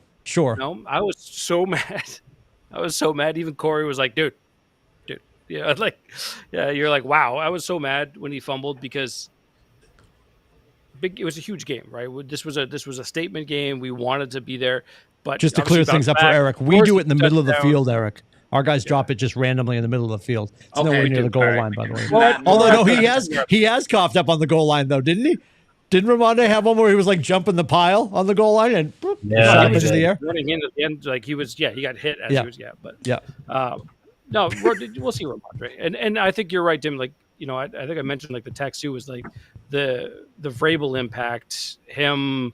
I was so mad. Even Corey was like, dude. Yeah, you're like, wow. I was so mad when he fumbled because it was a huge game, right? This was a statement game. We wanted to be there, but just to clear things up for Eric, we do it in the middle of the field, Eric. Our guys drop it just randomly in the middle of the field. It's nowhere near the goal line, by the way. Although no, he has coughed up on the goal line though, didn't he? Didn't Ramondre have one where he was like jumping the pile on the goal line and shot up into the air? Running into the end, like he was, he got hit as he was, but no, we'll see Ramondre, and I think you're right, Tim. Like I think I mentioned like the text too was like the Vrabel impact, him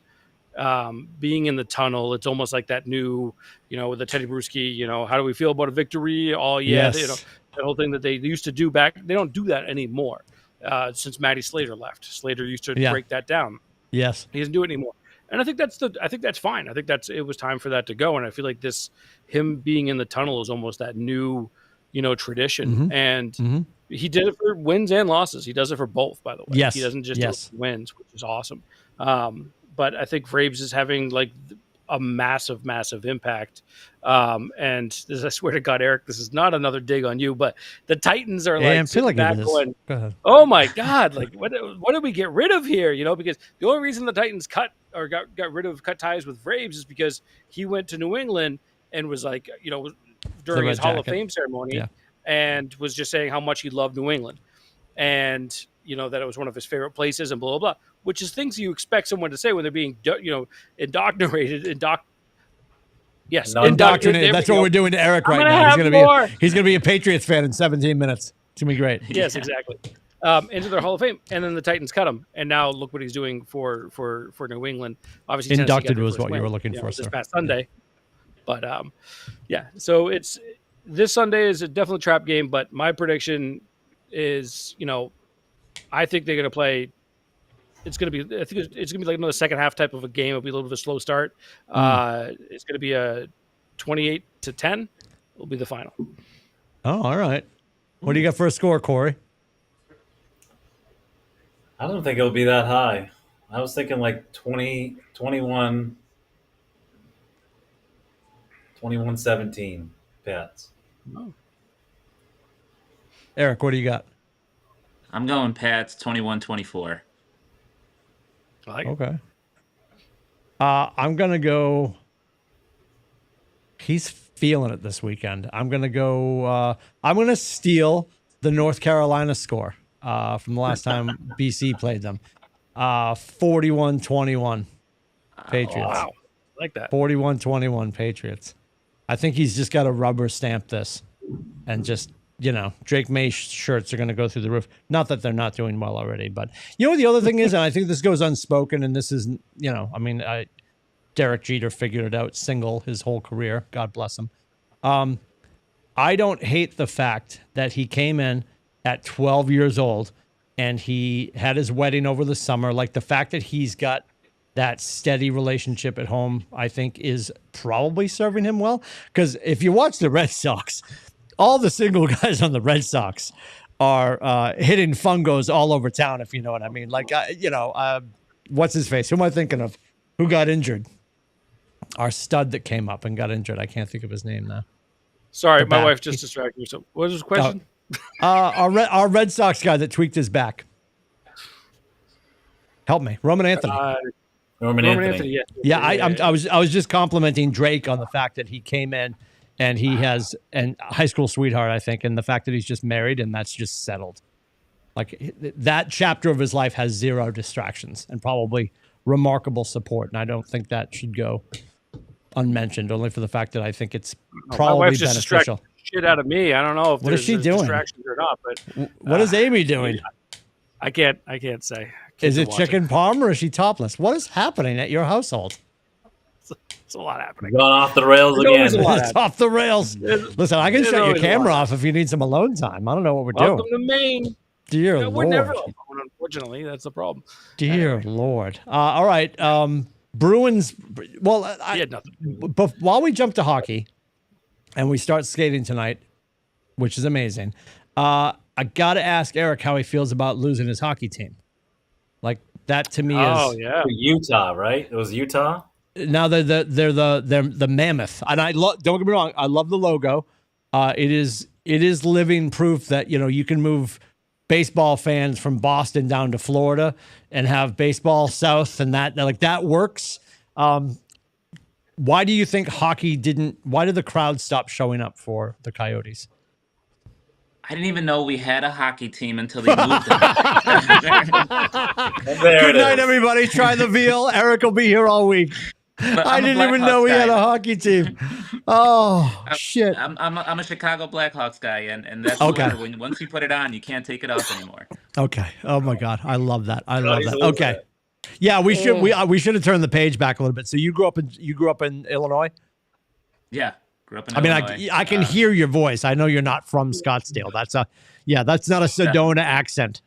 being in the tunnel. It's almost like that new, with the Teddy Bruschi. How do we feel about a victory? Yes. That whole thing that they used to do back. They don't do that anymore since Matty Slater left. Slater used to break that down. Yes, he doesn't do it anymore. And I think that's fine. I think it was time for that to go. And I feel like him being in the tunnel is almost that new, tradition. Mm-hmm. And he did it for wins and losses. He does it for both, by the way. Yes. He doesn't just do it for wins, which is awesome. But I think Vrabes is having like a massive, massive impact. And this, I swear to God, Eric, this is not another dig on you, but the Titans are I feel like back going, oh my God, like what did we get rid of here? Because the only reason the Titans cut ties with Vrabes is because he went to New England and was like, during his Hall of Fame ceremony and was just saying how much he loved New England and, that it was one of his favorite places and blah, blah, blah, which is things you expect someone to say when they're being, indoctrinated. Indoctrinated. That's what we're doing to Eric right now. He's gonna be a Patriots fan in 17 minutes. It's gonna be great. Yes, exactly. Into their Hall of Fame, and then the Titans cut him, and now look what he's doing for New England. Obviously, inducted was what you were looking for, this past Sunday. But so it's this Sunday is a definitely trap game. But my prediction is, I think they're going to play. I think it's going to be like another second half type of a game. It'll be a little bit of a slow start. It's going to be a 28-10. Will be the final. Oh, all right. What do you got for a score, Corey? I don't think it'll be that high. I was thinking like 20, 21, 21-17 Pats. Oh, Eric, what do you got? I'm going Pats 21-24. I like it. Okay. I'm gonna go. He's feeling it this weekend. I'm gonna go. I'm gonna steal the North Carolina score from the last time BC played them. 41-21 Patriots. Wow, I like that. 41-21 Patriots. I think he's just got to rubber stamp this, and just Drake May shirts are going to go through the roof. Not that they're not doing well already, but the other thing is, and I think this goes unspoken, and this is Derek Jeter figured it out single his whole career. God bless him. I don't hate the fact that he came in at 12 years old and he had his wedding over the summer. Like the fact that he's got that steady relationship at home, I think is probably serving him well. Because if you watch the Red Sox, all the single guys on the Red Sox are hitting fungos all over town, if you know what I mean. Like, what's his face? Who am I thinking of? Who got injured? Our stud that came up and got injured. I can't think of his name now. Sorry, The my back. wife just distracted me. So, what was his question? Our Red Sox guy that tweaked his back. Help me, Roman Anthony. Norman Anthony. Yeah, I was just complimenting Drake on the fact that he came in and he has a high school sweetheart, I think, and the fact that he's just married and that's just settled. Like that chapter of his life has zero distractions and probably remarkable support, and I don't think that should go unmentioned. Only for the fact that I think it's my probably wife's just beneficial. distracting shit out of me. I don't know if What is she there's doing? distractions or not, but What is Amy doing? I can't say. Is Kids it are watching. chicken parm or is she topless? What is happening at your household? It's a lot happening. Gone off the rails There's always again. a lot It's off the rails. Listen, I can shut your always a camera lot. off if you need some alone time. I don't know what we're Welcome doing. to Maine. Dear We're never Lord. alone, unfortunately. That's the problem. Dear Lord. All right. Bruins. Well, He had nothing. but while we jump to hockey and we start skating tonight, which is amazing, I got to ask Eric how he feels about losing his hockey team. Like that to me Oh is yeah. Utah, right? It was Utah. now they're the mammoth, and don't get me wrong, I love the logo. It is living proof that you can move baseball fans from Boston down to Florida and have baseball south, and that works. Why do you think hockey didn't? Why did the crowd stop showing up for the Coyotes? I didn't even know we had a hockey team until they moved them. There Good it night, is. everybody. Try the veal. Eric will be here all week. But I I'm a didn't even know Blackhawks we had a guy. hockey team. Oh shit! I'm a Chicago Blackhawks guy, and that's Okay. okay. Once you put it on, you can't take it off anymore. Okay. Oh my God, I love that. I love he's that. a little Okay. bit. Yeah, we should have turned the page back a little bit. So you grew up in Illinois. Yeah, grew up in I mean, Illinois. I can hear your voice. I know you're not from Scottsdale. That's not a Sedona accent.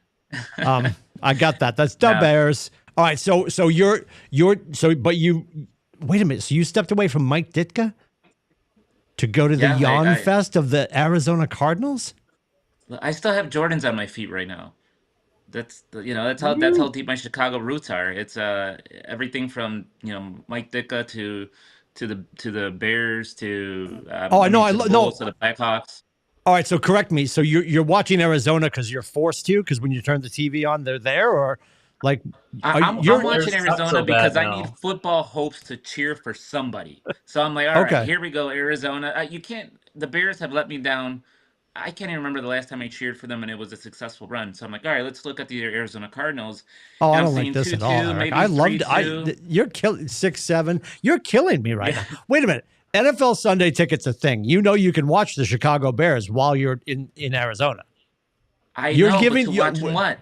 I got that. That's the No. Bears. All right. So but you wait a minute. So you stepped away from Mike Ditka to go to the Yeah, Yawn Fest of the Arizona Cardinals? I still have Jordans on my feet right now. That's how deep my Chicago roots are. It's everything from Mike Ditka to the Bears to Oh, I know. to the Bulls, to the Blackhawks. All right, so correct me. So you're watching Arizona because you're forced to, because when you turn the TV on, they're there, or like I'm you're watching They're not Arizona so bad because I now. need football hopes to cheer for somebody. So I'm like, all right, Okay. here we go, Arizona. You can't. The Bears have let me down. I can't even remember the last time I cheered for them and it was a successful run. So I'm like, all right, let's look at the Arizona Cardinals. Oh, I And don't I'm like seeing this at 2-2, all, Eric. maybe I loved 3-2. you're killing 6-7. You're killing me right now. Wait a minute. NFL Sunday ticket's a thing. You know you can watch the Chicago Bears while you're in Arizona. You're giving but to watch what?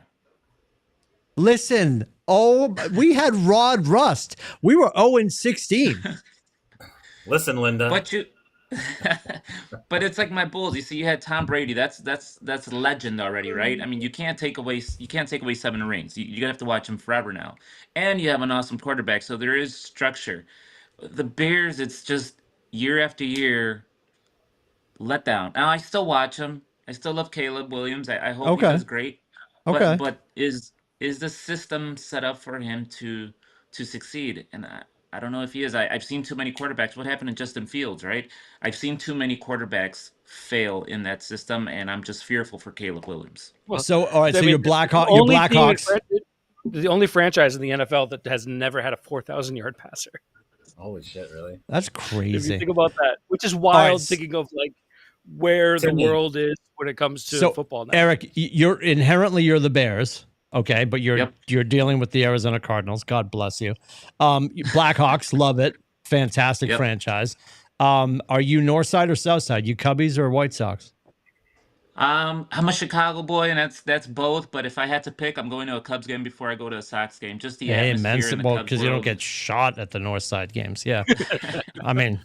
Listen, we had Rod Rust. We were 0-16. Listen, Linda. But but it's like my Bulls. You see, you had Tom Brady. That's legend already, right? I mean, you can't take away 7 rings. You're gonna have to watch him forever now. And you have an awesome quarterback, so there is structure. The Bears, it's just year after year let down. Now I still watch him. I still love Caleb Williams. I hope he Okay. does great. Okay. But is is the system set up for him to succeed? And I don't know if he is. I've seen too many quarterbacks. What happened to Justin Fields, right? I've seen too many quarterbacks fail in that system, and I'm just fearful for Caleb Williams. Well, So, all right. I So mean, your the only team Blackhawks. the only franchise in the NFL that has never had a 4,000-yard passer. Holy shit! Really? That's If you crazy. think about that, which is wild, right. thinking of like where the Timmy. world is when it comes to football now. Eric, you're the Bears, okay, but you're Yep. you're dealing with the Arizona Cardinals. God bless you. Blackhawks, love it. Fantastic Yep. franchise. Are you North Side or South Side? You Cubbies or White Sox? I'm a Chicago boy, and that's both. But if I had to pick, I'm going to a Cubs game before I go to a Sox game. Just the Amen. atmosphere in the Well, Cubs because you don't world. get shot at the North Side games. Yeah, I mean,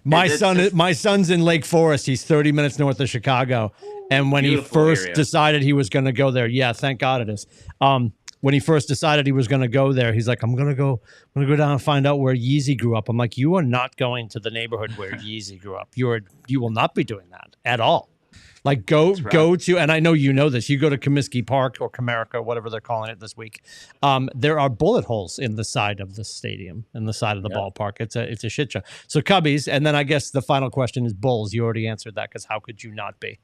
my It's just my son's in Lake Forest. He's 30 minutes north of Chicago, and when he Beautiful first area. decided he was going to go there, yeah, thank God it is. When he first decided he was going to go there, he's like, I'm gonna go down and find out where Yeezy grew up. I'm like, you are not going to the neighborhood where Yeezy grew up. You will not be doing that at all. Like go to, and I know you know this. You go to Comiskey Park or Comerica, whatever they're calling it this week. There are bullet holes in the side of the stadium, in the side of the ballpark. It's a shit show. So Cubbies, and then I guess the final question is Bulls. You already answered that because how could you not be?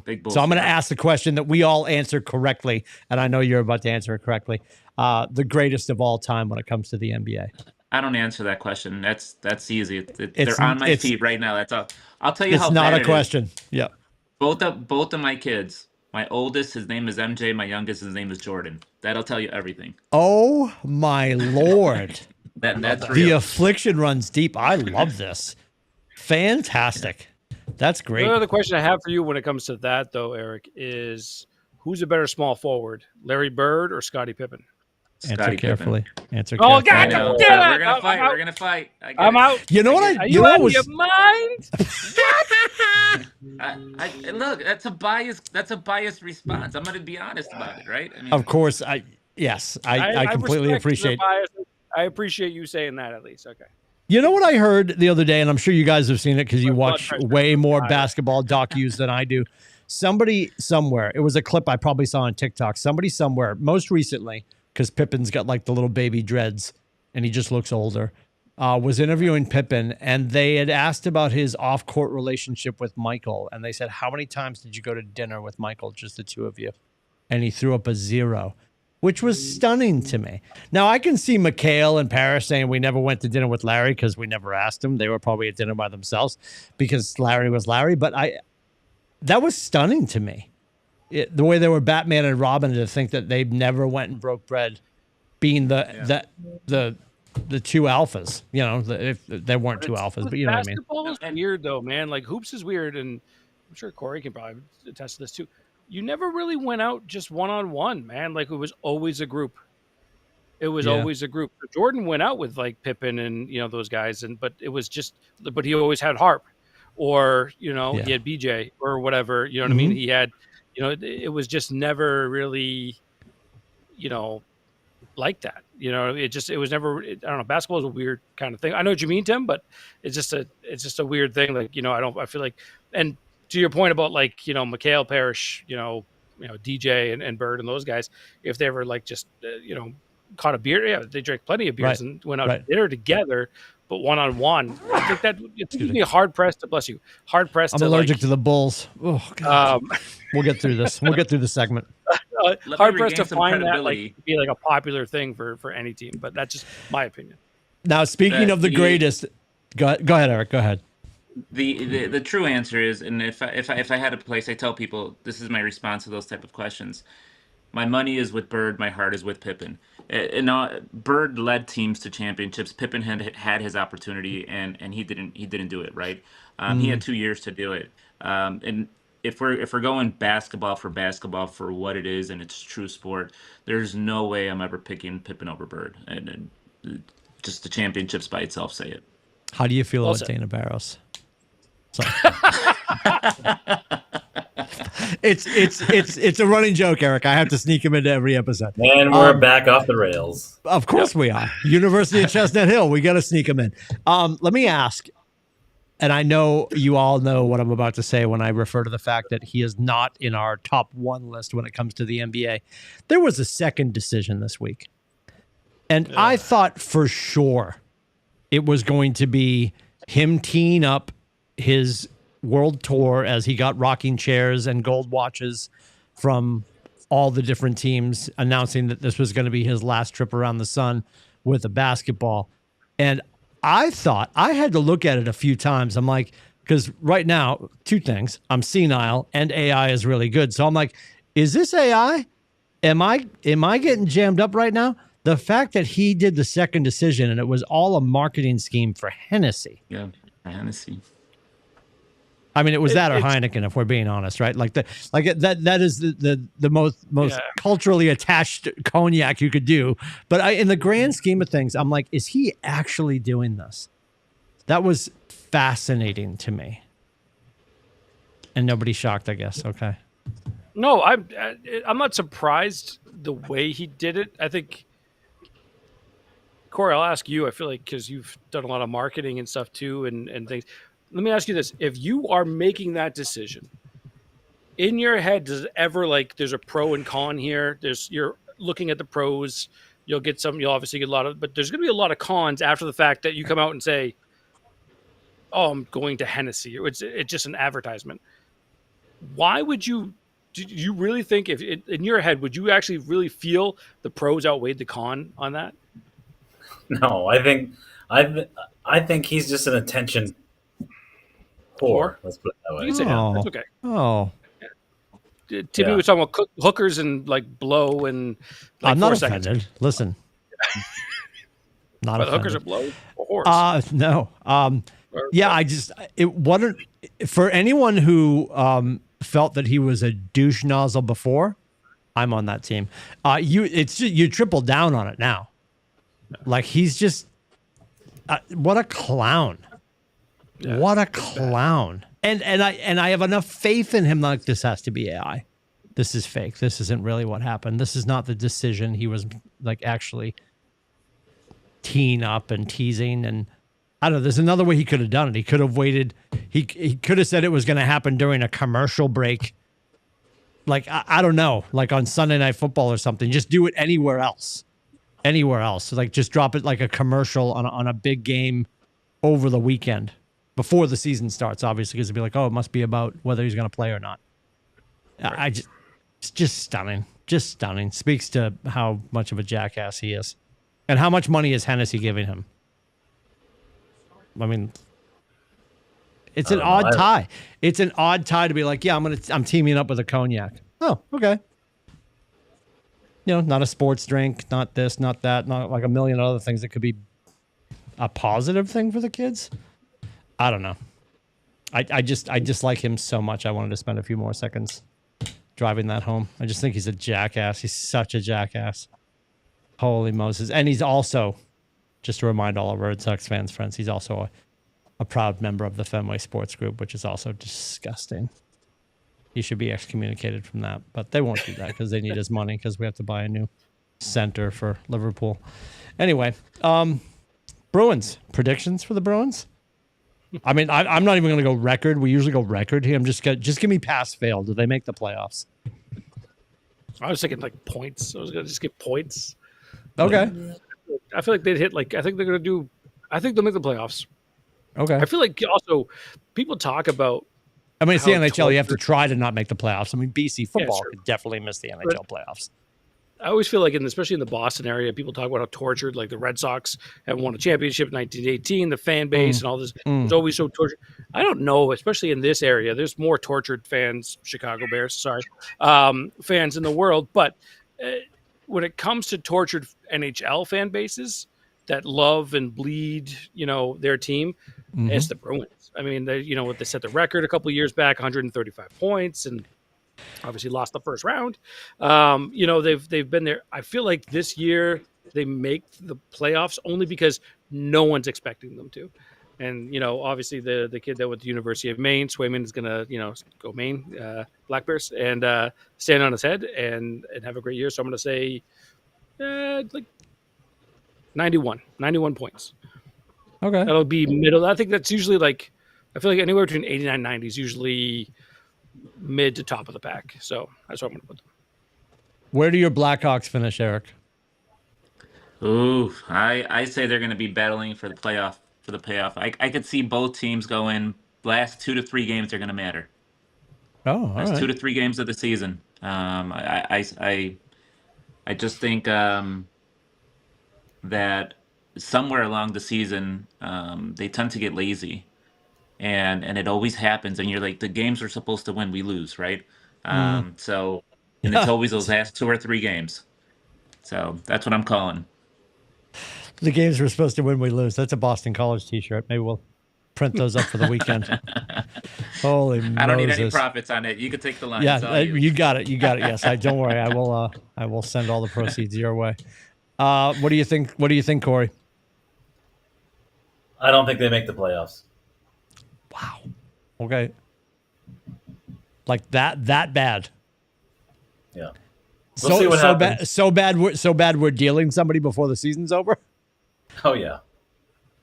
Big Bulls So I'm going to fan. ask the question that we all answer correctly, and I know you're about to answer it correctly. The greatest of all time when it comes to the NBA. I don't answer that question. That's easy. They're on my feet right now. That's all. I'll tell you how It's not bad a it is. question. Yeah. Both of my kids. My oldest, his name is MJ. My youngest, his name is Jordan. That'll tell you everything. Oh my Lord. That's The real. affliction runs deep. I love this. Fantastic. That's great. The other question I have for you when it comes to that, though, Eric, is who's a better small forward, Larry Bird or Scottie Pippen? Answer Scottie carefully. Pippen. Answer Oh, carefully. I God, know. get We're it. gonna fight. I'm We're gonna fight. I get I'm it. out. You know what Are I? you know out what of was? your mind? Look, that's a biased response. I'm gonna be honest about it, right? I mean, Of course, I completely respect the appreciate. bias. I appreciate you saying that at least. Okay. You know what I heard the other day, and I'm sure you guys have seen it because you My blood watch pressure way is more high. basketball docus than I do. Somebody somewhere, it was a clip I probably saw on TikTok. Somebody somewhere, most recently, because Pippen's got like the little baby dreads, and he just looks older. Was interviewing Pippen, and they had asked about his off-court relationship with Michael, and they said, "How many times did you go to dinner with Michael, just the two of you?" And he threw up a 0, which was stunning to me. Now, I can see McHale and Parrish saying we never went to dinner with Larry because we never asked him. They were probably at dinner by themselves because Larry was Larry. But that was stunning to me. The way they were Batman and Robin, to think that they never went and broke bread, being the two alphas. You know, if there weren't two alphas, but you know what I mean. Basketball is weird, though, man. Like hoops is weird, and I'm sure Corey can probably attest to this too. You never really went out just one-on-one, man. Like it was always a group. It was always a group. Jordan went out with like Pippen and those guys, but it was but he always had Harp, or he had BJ or whatever. You know what I mean? He had, it was just never really, like that. It was never. I don't know. Basketball is a weird kind of thing. I know what you mean, Tim, but it's just a weird thing. Like I feel like, and to your point about like McHale, Parrish, DJ and Bird and those guys, if they ever like just caught a beer, they drank plenty of beers and went out to dinner together. But one-on-one, I think that it's going to be hard pressed to bless you. Hard pressed. I'm allergic to the Bulls. Oh, God. We'll get through this. We'll get through the segment. Hard pressed to find that like be like a popular thing for any team, but that's just my opinion. Now, speaking of the greatest, go ahead, Eric. Go ahead. The true answer is, and if I had a place, I tell people this is my response to those type of questions. My money is with Bird. My heart is with Pippen. Bird led teams to championships. Pippen had his opportunity, and he didn't do it right. He had 2 years to do it. And if we're going basketball for what it is and its true sport, there's no way I'm ever picking Pippen over Bird. And just the championships by itself say it. How do you feel about Dana Barros? It's a running joke, Eric. I have to sneak him into every episode. And we're back off the rails. Of course we are. University of Chestnut Hill. We got to sneak him in. Let me ask, and I know you all know what I'm about to say when I refer to the fact that he is not in our top 1 list when it comes to the NBA. There was a second decision this week. And I thought for sure it was going to be him teeing up his world tour as he got rocking chairs and gold watches from all the different teams, announcing that this was going to be his last trip around the sun with a basketball. And I thought, I had to look at it a few times. I'm like, because right now, 2 things. I'm senile and AI is really good. So I'm like, is this AI? Am I getting jammed up right now? The fact that he did the second decision and it was all a marketing scheme for Hennessy. Yeah, Hennessy. I mean, it was that or Heineken, if we're being honest, right? Like that is the most culturally attached cognac you could do. But in the grand scheme of things, I'm like, is he actually doing this? That was fascinating to me. And nobody's shocked, I guess. Okay. No, I'm not surprised the way he did it. I think, Corey, I'll ask you. I feel like because you've done a lot of marketing and stuff too, and things. Let me ask you this: if you are making that decision in your head, does it ever there's a pro and con here? You're looking at the pros. You'll obviously get a lot of, but there's going to be a lot of cons after the fact that you come out and say, "Oh, I'm going to Hennessy." It's just an advertisement. Why would you? Do you really think if in your head would you actually really feel the pros outweighed the con on that? No, I think he's just an attention whore. Let's put it that way. You can say that. That's okay. Oh. Timmy was talking about hookers and blow and I'm not 4 seconds. offended. Listen. Not offended. Hookers are blow or horse? No. It wasn't for anyone who felt that he was a douche nozzle before. I'm on that team. You triple down on it now. Like he's just what a clown. Yeah, what a clown. And I have enough faith in him like this has to be AI. This is fake. This isn't really what happened. This is not the decision. He was actually teeing up and teasing, and I don't know, there's another way he could have done it. He could have waited. He could have said it was going to happen during a commercial break. I don't know, like on Sunday Night Football or something. Just do it anywhere else. So just drop it like a commercial on a big game over the weekend before the season starts, obviously, because it'd be like, oh, it must be about whether he's going to play or not. Right. It's just stunning. Just stunning. Speaks to how much of a jackass he is. And how much money is Hennessy giving him? I mean, it's an odd tie. It's an odd tie to be like, yeah, I'm teaming up with a cognac. Oh, okay. Not a sports drink, not this, not that, not like a million other things that could be a positive thing for the kids. I don't know. I just like him so much. I wanted to spend a few more seconds driving that home. I just think he's a jackass. He's such a jackass. Holy Moses. And he's also, just to remind all of our Red Sox fans, friends, he's also a proud member of the Fenway Sports Group, which is also disgusting. He should be excommunicated from that, but they won't do that because they need his money because we have to buy a new center for Liverpool. Anyway, Bruins. Predictions for the Bruins? I mean, I'm not even going to go record. We usually go record here. Just give me pass fail. Do they make the playoffs? I was thinking points. I was going to just get points. Okay. I feel like they'd hit I think they're going to do. I think they'll make the playoffs. Okay. I feel like also people talk about. I mean, it's the NHL. You have to try to not make the playoffs. I mean, BC football could definitely miss the NHL playoffs. I always feel like, especially in the Boston area, people talk about how tortured, the Red Sox have won a championship in 1918, the fan base and all this. It's always so tortured. I don't know, especially in this area, there's more tortured fans, Chicago Bears, fans in the world. But when it comes to tortured NHL fan bases that love and bleed, their team, it's the Bruins. I mean, they set the record a couple of years back, 135 points, and obviously lost the first round. They've been there. I feel like this year they make the playoffs only because no one's expecting them to. And, obviously the kid that went to the University of Maine, Swayman, is going to, go Maine, Black Bears, and stand on his head and have a great year. So I'm going to say 91 points. Okay. That'll be middle. I think that's usually I feel like anywhere between 89 and 90 is usually mid to top of the pack. So that's what I'm going to put them. Where do your Blackhawks finish, Eric? Ooh, I say they're going to be battling for the playoff for the payoff. I could see both teams going last 2 to 3 games are going to matter. Oh, all Last right. 2 to 3 games of the season. I just think that somewhere along the season they tend to get lazy, and it always happens. And you're like, the games we're supposed to win, we lose, right? So, and it's Yeah. always those last 2 or 3 games. So that's what I'm calling. The games we're supposed to win, we lose. That's a Boston College T-shirt. Maybe we'll print those up for the weekend. Holy Moses! I don't need any profits on it. You can take the line. Yeah, you got it. You got it. Yes, don't worry. I will send all the proceeds your way. What do you think? What do you think, Corey? I don't think they make the playoffs. Wow. Okay. Like that bad. Yeah. We'll see what happens. So bad we're dealing somebody before the season's over. Oh yeah.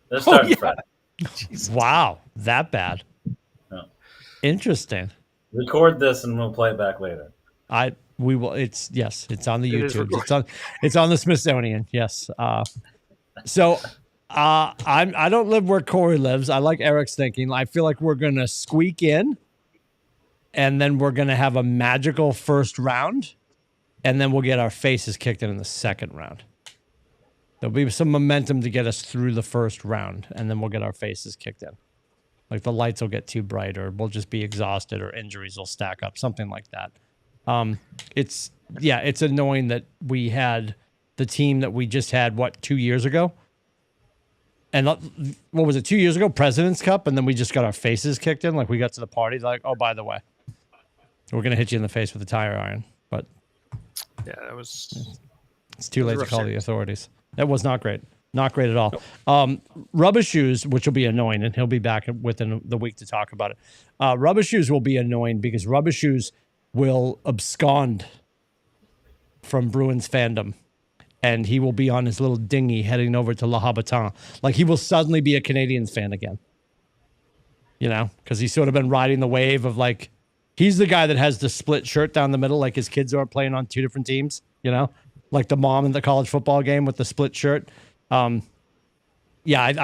They're starting Friday. Wow, that bad. Yeah. Interesting. Record this and we'll play it back later. We will. It's on the YouTube. It's on the Smithsonian. Yes. So I don't live where Corey lives. I like Erick's thinking. I feel like we're gonna squeak in, and then we're gonna have a magical first round, and then we'll get our faces kicked in the second round. There'll be some momentum to get us through the first round, and then we'll get our faces kicked in. Like the lights will get too bright, or we'll just be exhausted, or injuries will stack up, something like that. It's annoying that we had the team that we just had 2 years ago, and what was it, 2 years ago, President's Cup, and then we just got our faces kicked in. Like we got to the party, like, oh, by the way, we're gonna hit you in the face with a tire iron. But yeah, that was. It's too late to call the authorities. That was not great. Not great at all. Rubber Shoes, which will be annoying, and he'll be back within the week to talk about it. Rubber Shoes will be annoying because Rubber Shoes will abscond from Bruins fandom, and he will be on his little dinghy heading over to Le Habitant. Like he will suddenly be a Canadiens fan again. You know, because he's sort of been riding the wave of like, he's the guy that has the split shirt down the middle, like his kids are playing on two different teams, you know? Like the mom in the college football game with the split shirt. I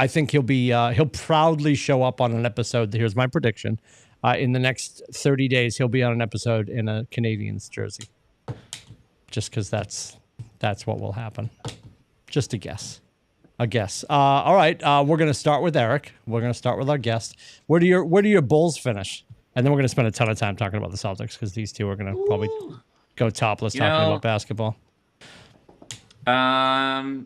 think he'll proudly show up on an episode. Here's my prediction. In the next 30 days, he'll be on an episode in a Canadiens jersey. Just because that's what will happen. Just a guess. All right. We're going to start with Eric. We're going to start with our guest. Where do your Bulls finish? And then we're going to spend a ton of time talking about the Celtics because these two are going to probably go topless talking about basketball. I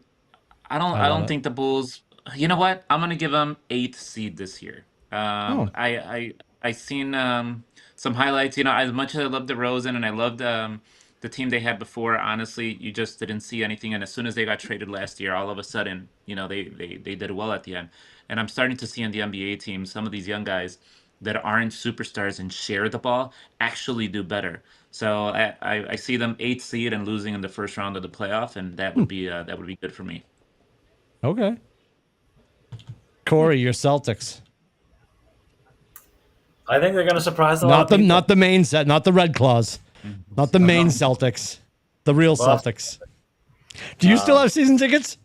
don't think the Bulls. You know what? I'm gonna give them 8th seed this year. I seen some highlights. You know, as much as I loved DeRozan and I loved the team they had before, honestly, you just didn't see anything. And as soon as they got traded last year, all of a sudden, you know, they did well at the end. And I'm starting to see in the NBA team some of these young guys that aren't superstars and share the ball actually do better. So I see them 8th seed and losing in the first round of the playoff, and that would be good for me. Okay. Corey, your Celtics. I think they're going to surprise a lot of people. Not the main set, not the Red Claws, not the main Celtics, the real Celtics. Do you still have season tickets?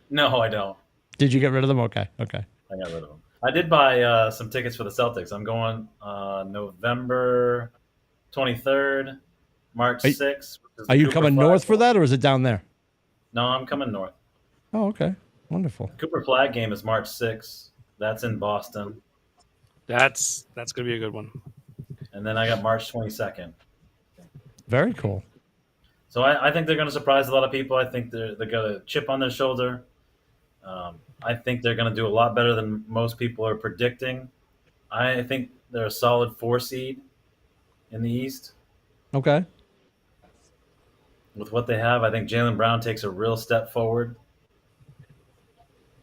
No, I don't. Did you get rid of them? Okay. I got rid of them. I did buy some tickets for the Celtics. I'm going November 23rd, March 6th. Are you coming north for that, or is it down there? No, I'm coming north. Oh, okay. Wonderful. Cooper Flag game is March 6th. That's in Boston. That's going to be a good one. And then I got March 22nd. Very cool. So I think they're going to surprise a lot of people. I think they're got a chip on their shoulder. I think they're going to do a lot better than most people are predicting. I think they're a solid 4 seed in the East. Okay. With what they have, I think Jaylen Brown takes a real step forward.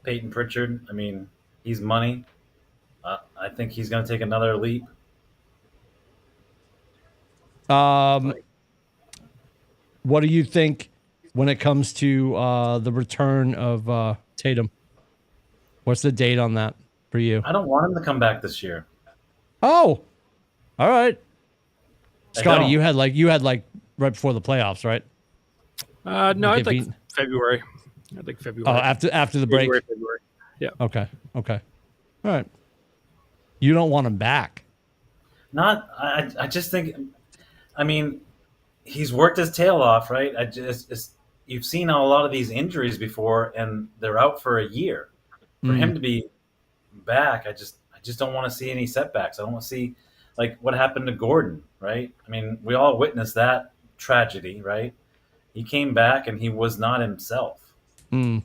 Peyton Pritchard, I mean, he's money. I think he's going to take another leap. What do you think when it comes to the return of Tatum? What's the date on that? for you? I don't want him to come back this year. Oh, all right. Scotty, don't. you had like right before the playoffs, right? No, I get think beaten? February. I think February. Oh, after the break. February. Yeah. Okay. All right. You don't want him back. I just think, I mean, he's worked his tail off, right? You've seen a lot of these injuries before, and they're out for a year. For him to be back, I just don't want to see any setbacks. I don't want to see like what happened to Gordon, right? I mean, we all witnessed that tragedy, right? He came back and he was not himself. I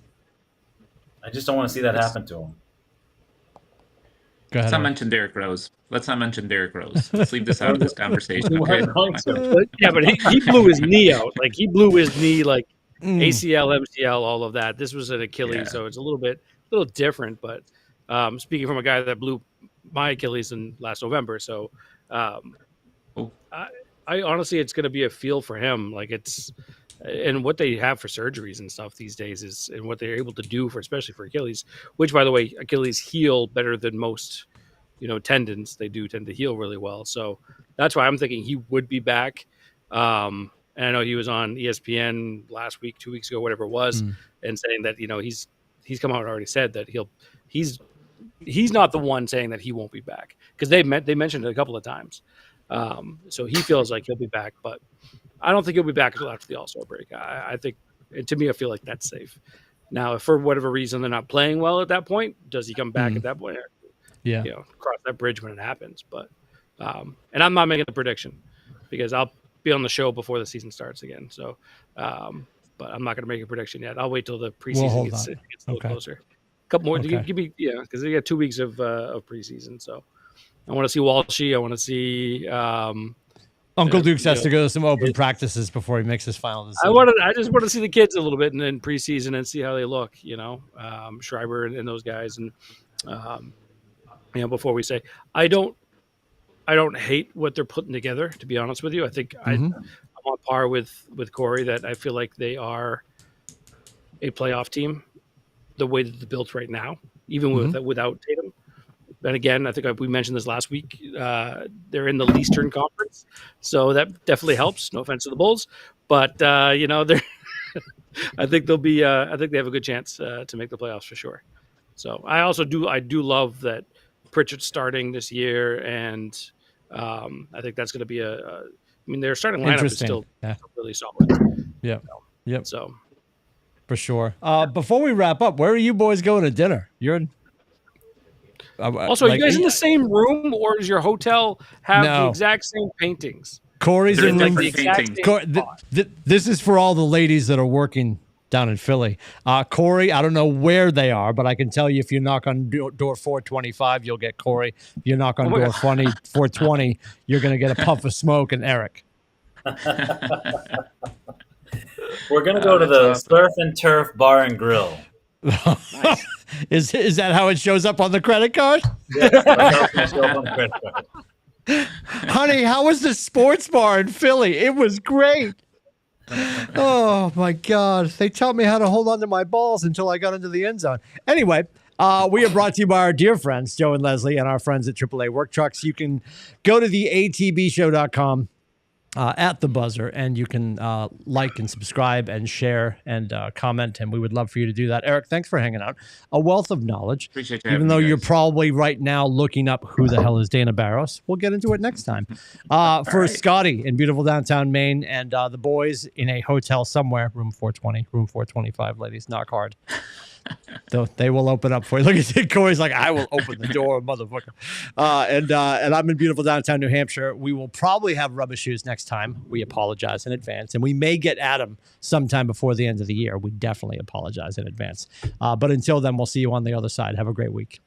just don't want to see that happen to him. Go ahead. Let's not mention Derrick Rose. Let's leave this out of this conversation. Okay? But he blew his knee out. Like he blew his knee, like ACL, MCL, all of that. This was an Achilles, so it's a little different. But speaking from a guy that blew my Achilles in last November, so I honestly, it's going to be a feel for him. Like it's. And what they have for surgeries and stuff these days is, and what they're able to do for, especially for Achilles, which by the way, Achilles heal better than most, tendons. They do tend to heal really well. So that's why I'm thinking he would be back. And I know he was on ESPN last week, 2 weeks ago, whatever it was, and saying that, he's come out and already said that he's not the one saying that he won't be back, because they mentioned it a couple of times. So he feels like he'll be back, but I don't think he'll be back until after the All-Star break. I think, to me, I feel like that's safe. Now, if for whatever reason they're not playing well at that point, does he come back at that point? Yeah. Cross that bridge when it happens. But, and I'm not making a prediction because I'll be on the show before the season starts again. So, but I'm not going to make a prediction yet. I'll wait till the preseason gets a little closer. A couple more. Okay. Give me, because they got 2 weeks of preseason. So I want to see Walshy. I want to see. Uncle Dukes has to go to some open practices before he makes his final decision. I just want to see the kids a little bit in preseason and see how they look. Schreiber and those guys, and before we say, I don't hate what they're putting together. To be honest with you, I think I'm on par with Corey that I feel like they are a playoff team, the way that they're built right now, even without Tatum. And again, I think we mentioned this last week. They're in the Eastern Conference, so that definitely helps. No offense to the Bulls, but they're. I think they'll be. I think they have a good chance to make the playoffs for sure. So I do love that Pritchard's starting this year, and I think that's going to be their starting lineup is still really solid. Yeah. Yep. So for sure. Before we wrap up, where are you boys going to dinner? You're in. Also, are you guys in the same room, or does your hotel have the exact same paintings? Corey's in room. The exact same This is for all the ladies that are working down in Philly. Corey, I don't know where they are, but I can tell you if you knock on door 425, you'll get Corey. If you knock on door 420, you're going to get a puff of smoke and Eric. We're going to go to the Surf and Turf Bar and Grill. Nice. Is that how it shows up on the credit card? Yes, that's how it shows up on the credit card. Honey, how was the sports bar in Philly? It was great. Oh my God. They taught me how to hold on to my balls until I got into the end zone. Anyway, we are brought to you by our dear friends, Joe and Leslie, and our friends at AAA Work Trucks. You can go to the atbshow.com at the buzzer, and you can like and subscribe and share and comment, and we would love for you to do that. Eric, thanks for hanging out. A wealth of knowledge. Appreciate you. Even though you're probably right now looking up who the hell is Dana Barros. We'll get into it next time. For Scotty in beautiful downtown Maine, and the boys in a hotel somewhere, room 420, room 425, ladies, knock hard. Though they will open up for you. Look at Corey's like, I will open the door, motherfucker. And I'm in beautiful downtown New Hampshire. We will probably have rubber shoes next time. We apologize in advance, and we may get Adam sometime before the end of the year. We definitely apologize in advance. But until then, we'll see you on the other side. Have a great week.